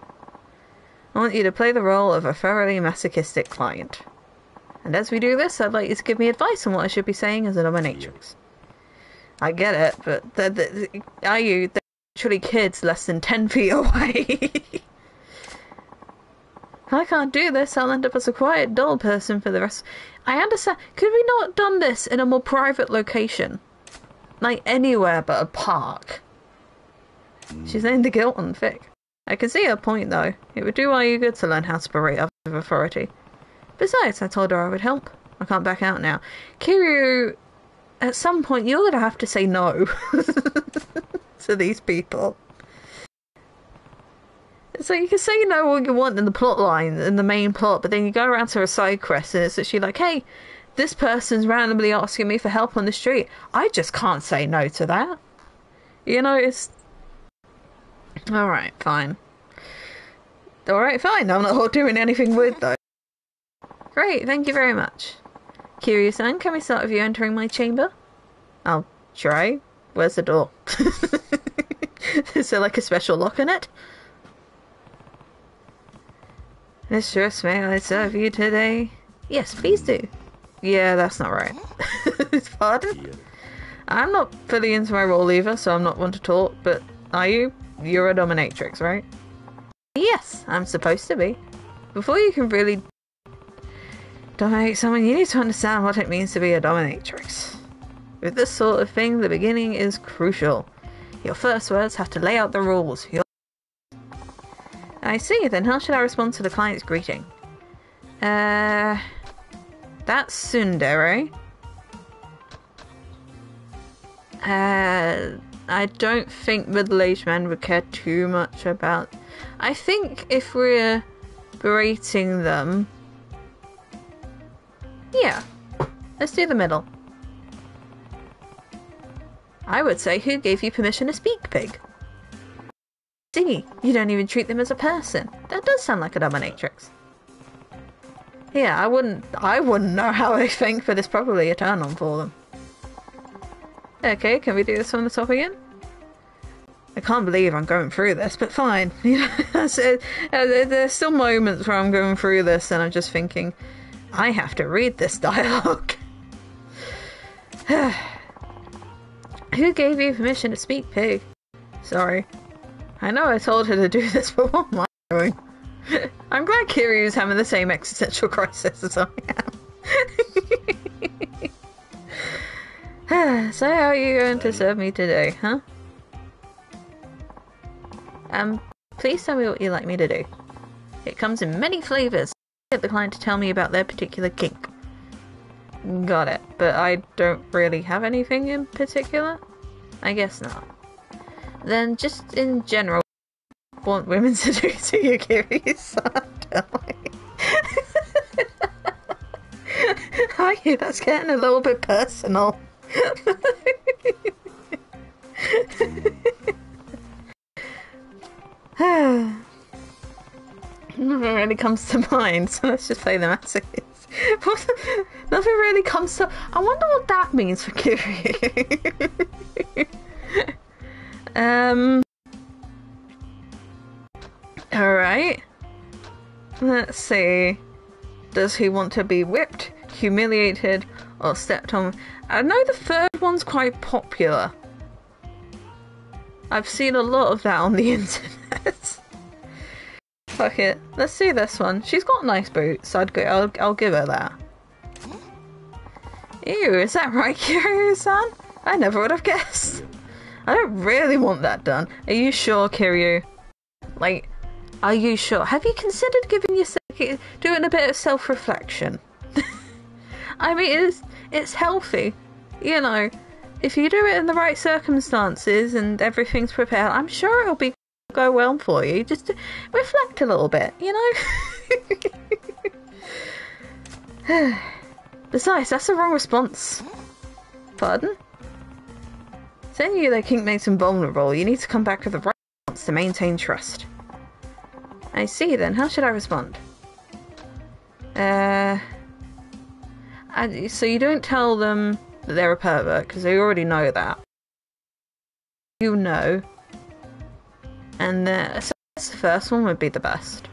S1: I want you to play the role of a thoroughly masochistic client. And as we do this, I'd like you to give me advice on what I should be saying as a dominatrix. I get it, but are you? They're actually kids less than 10 feet away. I can't do this. I'll end up as a quiet, dull person for the rest. I understand. Could we not have done this in a more private location? Like anywhere but a park? She's named the guilt on Vic. I can see her point, though. It would do you good to learn how to berate others with authority. Besides, I told her I would help. I can't back out now. Kiryu, at some point, you're going to have to say no to these people. So you can say no all you want in the plot line, in the main plot, but then you go around to a side quest and it's actually like, hey, this person's randomly asking me for help on the street. I just can't say no to that. You know, it's... Alright, fine. Alright, fine. I'm not doing anything weird, though. Great, thank you very much. Kiryu-san, can we start with you entering my chamber? I'll try. Where's the door? Is there like a special lock in it? Mistress, may I serve you today? Yes, please do. Yeah, that's not right. Pardon? I'm not fully into my role either, so I'm not one to talk, but are you? You're a dominatrix, right? Yes, I'm supposed to be. Before you can really dominate someone, you need to understand what it means to be a dominatrix. With this sort of thing, the beginning is crucial. Your first words have to lay out the rules. I see, then how should I respond to the client's greeting? That's tsundere. I don't think middle-aged men would care too much about... I think if we're berating them... Yeah, let's do the middle. I would say, who gave you permission to speak, pig? See, you don't even treat them as a person. That does sound like a dominatrix. Yeah, I wouldn't know how they think, but it's probably a turn on for them. Okay, can we do this from the top again? I can't believe I'm going through this, but fine. You know, there's still moments where I'm going through this and I'm just thinking, I have to read this dialogue. Who gave you permission to speak, pig? Sorry. I know I told her to do this, but what am I doing? I'm glad Kiryu's having the same existential crisis as I am. So how are you going to serve me today, huh? Please tell me what you'd like me to do. It comes in many flavours. Get the client to tell me about their particular kink. Got it, but I don't really have anything in particular? I guess not. Then, just in general, want women to do to you, Kiryu-san? Hi, that's getting a little bit personal. Nothing really comes to mind, so let's just play them as it is. Nothing really comes to... I wonder what that means for Kiryu. Alright. Let's see. Does he want to be whipped, humiliated, or stepped on? I know the third one's quite popular. I've seen a lot of that on the internet. Fuck it. Let's see this one. She's got nice boots. I'll give her that. Ew, is that right, Kiryu-san? I never would have guessed. I don't really want that done. Are you sure, Kiryu? Like, are you sure? Have you considered doing a bit of self-reflection? I mean, it's healthy. You know, if you do it in the right circumstances and everything's prepared, I'm sure it'll go well for you. Just reflect a little bit, you know? Besides, that's the wrong response. Pardon? Saying you their kink makes them vulnerable, you need to come back with the right response to maintain trust. I see then, how should I respond? So you don't tell them that they're a pervert, because they already know that. You know. And so I guess the first one would be the best.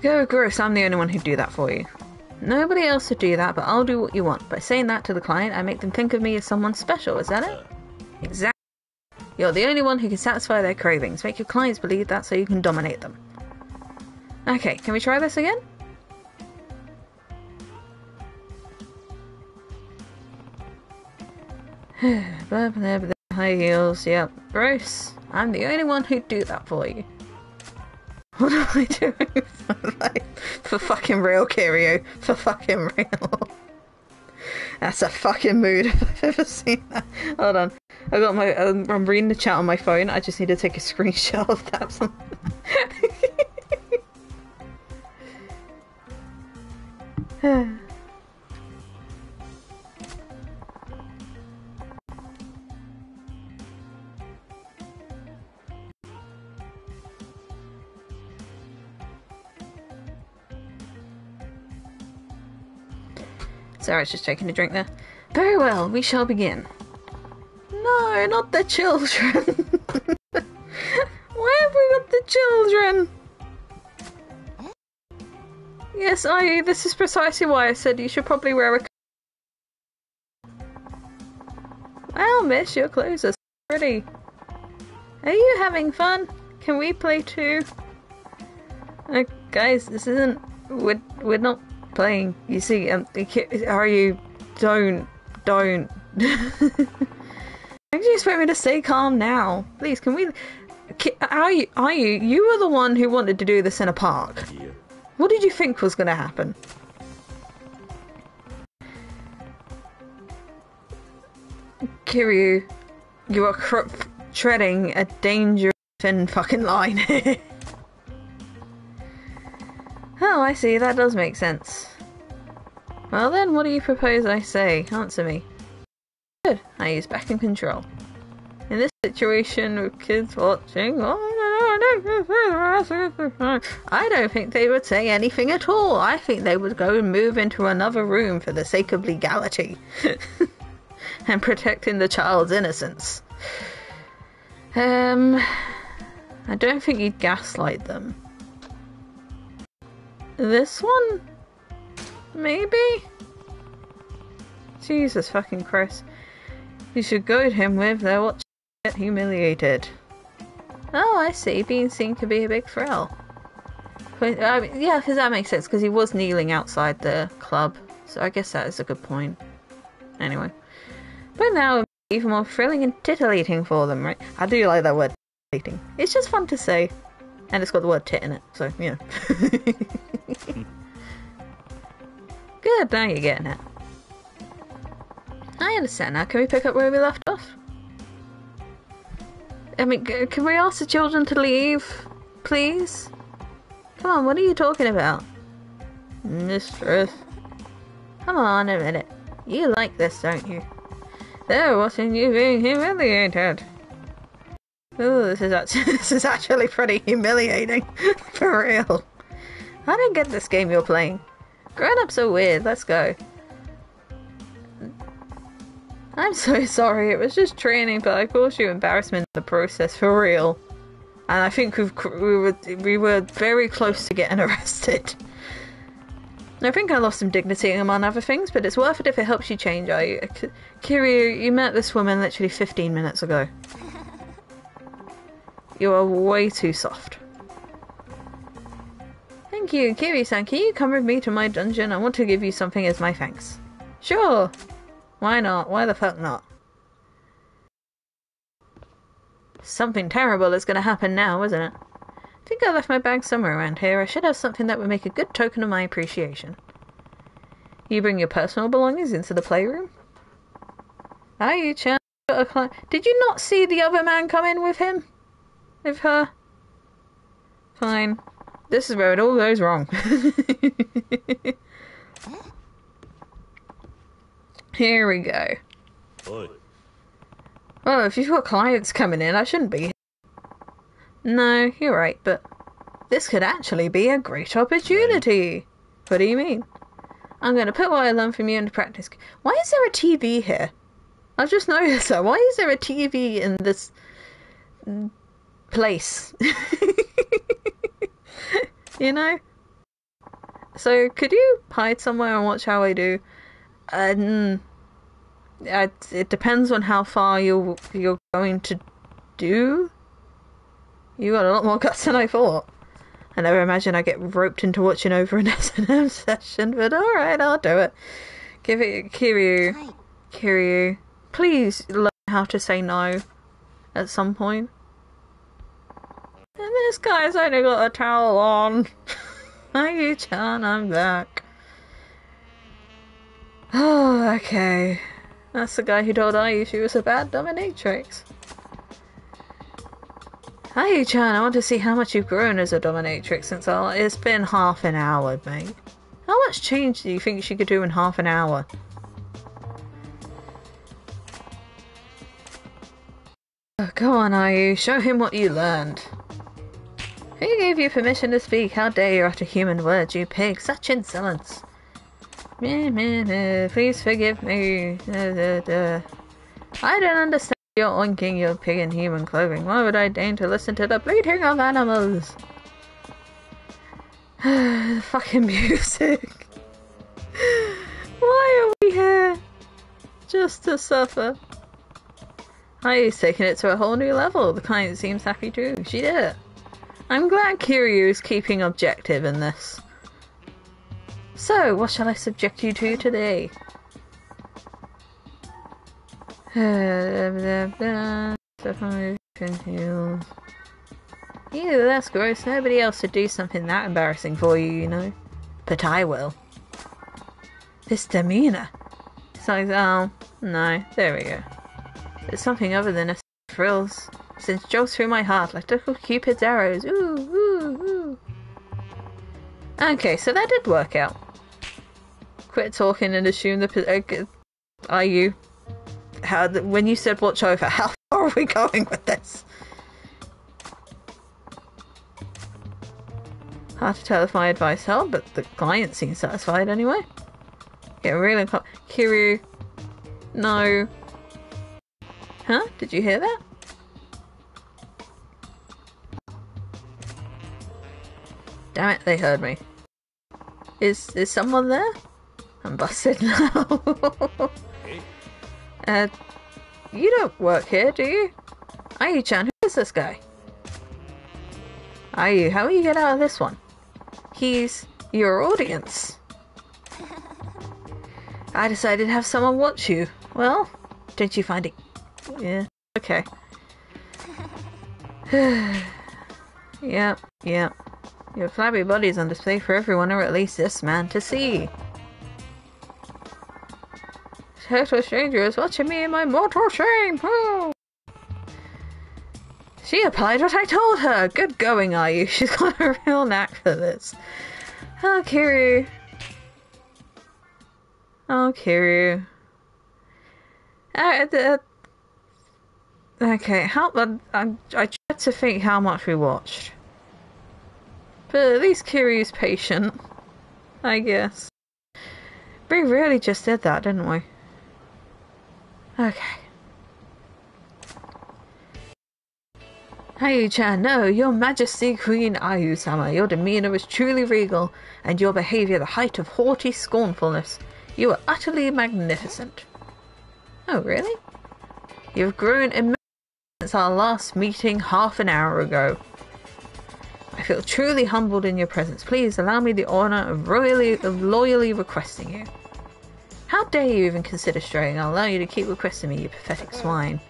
S1: Go gross, I'm the only one who'd do that for you. Nobody else would do that, but I'll do what you want. By saying that to the client, I make them think of me as someone special, is that it? Exactly. You're the only one who can satisfy their cravings. Make your clients believe that so you can dominate them. Okay, can we try this again? High heels, yep. Gross. I'm the only one who'd do that for you. What am I doing for fucking real, Kiryu? For fucking real. That's a fucking mood if I've ever seen that. Hold on. I'm reading the chat on my phone. I just need to take a screenshot of that. Sarah's just taking a drink there. Very well, we shall begin. No, not the children. Why have we got the children? Yes, this is precisely why I said you should probably wear a... Well, miss, your clothes are pretty. Are you having fun? Can we play too? Guys, this isn't... We're not playing. You see, are you... Don't... Don't you expect me to stay calm now? Please, can we... Are you... You were the one who wanted to do this in a park.
S2: Yeah.
S1: What did you think was going to happen? Kiryu, you are treading a dangerous thin fucking line here. Oh, I see. That does make sense. Well then, what do you propose I say? Answer me. Good. I use back in control. In this situation with kids watching, I don't think they would say anything at all. I think they would go and move into another room for the sake of legality. And protecting the child's innocence. I don't think you'd gaslight them. This one? Maybe? Jesus fucking Christ. You should goad him with their watch get humiliated. Oh, I see. Being seen could be a big thrill. But, yeah, because that makes sense, because he was kneeling outside the club. So I guess that is a good point. Anyway. But now, even more thrilling and titillating for them, right? I do like that word, titillating. It's just fun to say. And it's got the word tit in it, so, you know. Good, now you're getting it. I understand now. Can we pick up where we left off? I mean, can we ask the children to leave? Please? Come on, what are you talking about? Mistress. Come on, a minute. You like this, don't you? They're watching you being humiliated. Oh, this is actually pretty humiliating. For real. I don't get this game you're playing. Grown-ups are weird. Let's go. I'm so sorry. It was just training, but I caused you embarrassment in the process, for real. And I think we were very close to getting arrested. I think I lost some dignity among other things, but it's worth it if it helps you change. Kiryu, you met this woman literally 15 minutes ago. You are way too soft. Thank you, Kiryu-san. Can you come with me to my dungeon? I want to give you something as my thanks. Sure. Why not? Why the fuck not? Something terrible is going to happen now, isn't it? I think I left my bag somewhere around here. I should have something that would make a good token of my appreciation. You bring your personal belongings into the playroom? Are you, Chan? Did you not see the other man come in with him? With her? Fine. This is where it all goes wrong. Here we go.
S2: Oi.
S1: Well, if you've got clients coming in, I shouldn't be here. No, you're right, but this could actually be a great opportunity. What do you mean? I'm going to put what I learned from you into practice. Why is there a TV here? I've just noticed that. Why is there a TV in this place? You know? So, could you hide somewhere and watch how I do? It depends on how far you're going to do. You got a lot more guts than I thought. I never imagined I'd get roped into watching over an S&M session, but alright, I'll do it. Give it, Kiryu. Kiryu, please learn how to say no at some point. And this guy's only got a towel on. Ayu-chan, I'm back. Oh, okay. That's the guy who told Ayu she was a bad dominatrix. Ayu-chan, I want to see how much you've grown as a dominatrix since it's been half an hour, mate. How much change do you think she could do in half an hour? Oh, go on, Ayu. Show him what you learned. Who gave you permission to speak? How dare you utter human words, you pig? Such insolence. Please forgive me. I don't understand your oinking your pig in human clothing. Why would I deign to listen to the bleating of animals? Fucking music. Why are we here? Just to suffer. Ayu's taken it to a whole new level. The client seems happy too. She did it. I'm glad Kiryu is keeping objective in this. So, what shall I subject you to today? Ew, that's gross. Nobody else would do something that embarrassing for you, you know. But I will. This demeanor. It's like, oh, no, there we go. It's something other than a thrills. Since jolts through my heart like little Cupid's arrows. Ooh, ooh, ooh. Okay, so that did work out. Quit talking and assume the... are you... when you said watch over, how far are we going with this? Hard to tell if my advice helped, but the client seems satisfied anyway. Get really... Kiryu... No... Huh? Did you hear that? Damn it, they heard me. Is someone there? I'm busted now. You don't work here, do you? Ayu-chan, who is this guy? Ayu, how will you get out of this one? He's your audience. I decided to have someone watch you. Well, don't you find it... Yeah, okay. Yep. Your flabby body's on display for everyone, or at least this man, to see. Total stranger is watching me in my mortal shame. Oh. She applied what I told her. Good going, Ayu. She's got a real knack for this. Oh, Kiryu. Oh, Kiryu. Okay, I tried to think how much we watched. But at least Kiryu's patient, I guess. We really just did that, didn't we? Okay. Ayu-chan, no, your majesty Queen Ayu-sama, your demeanor was truly regal, and your behavior the height of haughty scornfulness. You are utterly magnificent. Oh, really? You've grown immensely since our last meeting half an hour ago. I feel truly humbled in your presence. Please allow me the honor of loyally requesting you. How dare you even consider straying? I'll allow you to keep requesting me, you pathetic swine.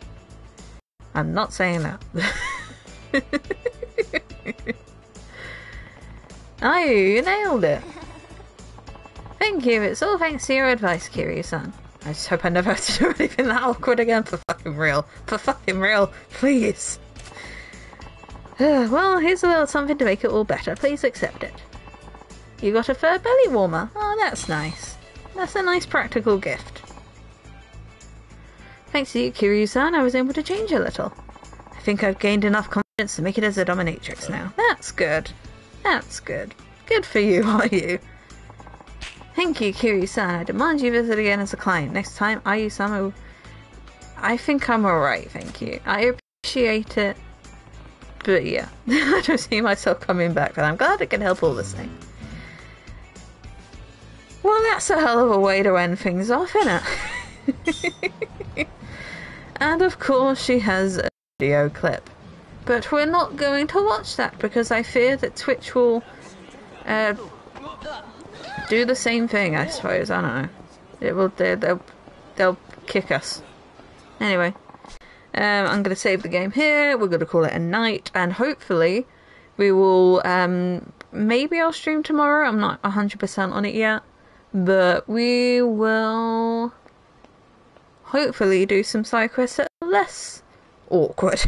S1: I'm not saying that. Ayu, you nailed it. Thank you. It's all thanks to your advice, Kiryu-san. I just hope I never have to do anything that awkward again. For fucking real. For fucking real. Please. Well, here's a little something to make it all better. Please accept it. You got a fur belly warmer. Oh, that's nice. That's a nice practical gift. Thanks to you, Kiryu-san, I was able to change a little. I think I've gained enough confidence to make it as a dominatrix now. That's good. That's good. Good for you, Ayu. Thank you, Kiryu-san. I demand you visit again as a client. Next time, Ayu-sama... I think I'm alright, thank you. I appreciate it. But yeah, I don't see myself coming back, but I'm glad it can help all the same. Well, that's a hell of a way to end things off, isn't it? And of course she has a video clip. But we're not going to watch that because I fear that Twitch will do the same thing, I suppose. I don't know. It will. They'll kick us. Anyway, I'm going to save the game here. We're going to call it a night, and hopefully we will. Maybe I'll stream tomorrow. I'm not 100% on it yet, but we will hopefully do some side quests that are less awkward.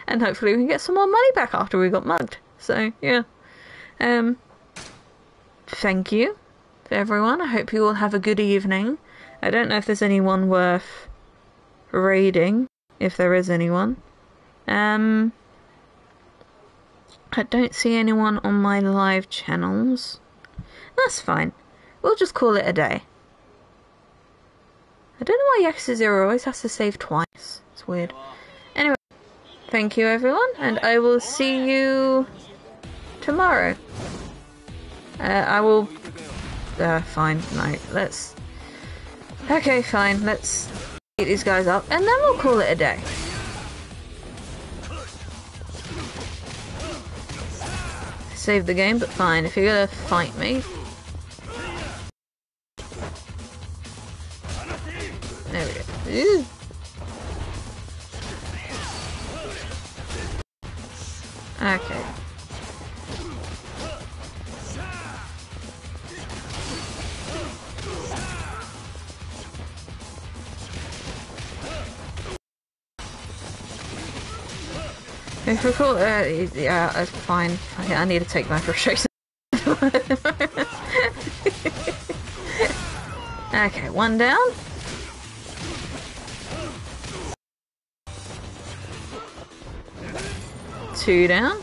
S1: And hopefully we can get some more money back after we got mugged. So yeah. Thank you to everyone. I hope you all have a good evening. I don't know if there's anyone worth raiding, if there is anyone. I don't see anyone on my live channels. That's fine. We'll just call it a day. I don't know why Yakuza 0 always has to save twice. It's weird. Anyway, thank you everyone, and I will see you tomorrow. I will... fine, no, let's... Okay, fine, let's beat these guys up, and then we'll call it a day. Save the game, but fine, if you're gonna fight me... There we go. Ooh. Okay. If we call it, yeah, that's fine. I need to take my frustration. Okay, one down. Two down.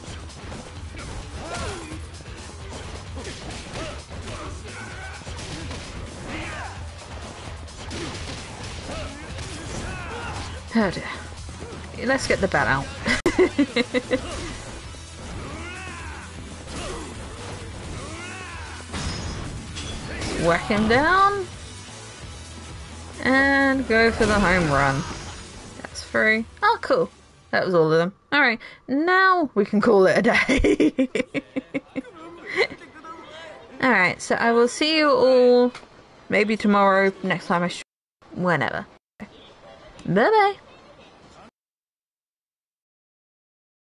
S1: Oh dear. Let's get the bat out. Whack him down. And go for the home run. That's free. Oh, cool. That was all of them. Alright, now we can call it a day. Alright, so I will see you all maybe tomorrow, next time I stream, whenever. Bye bye.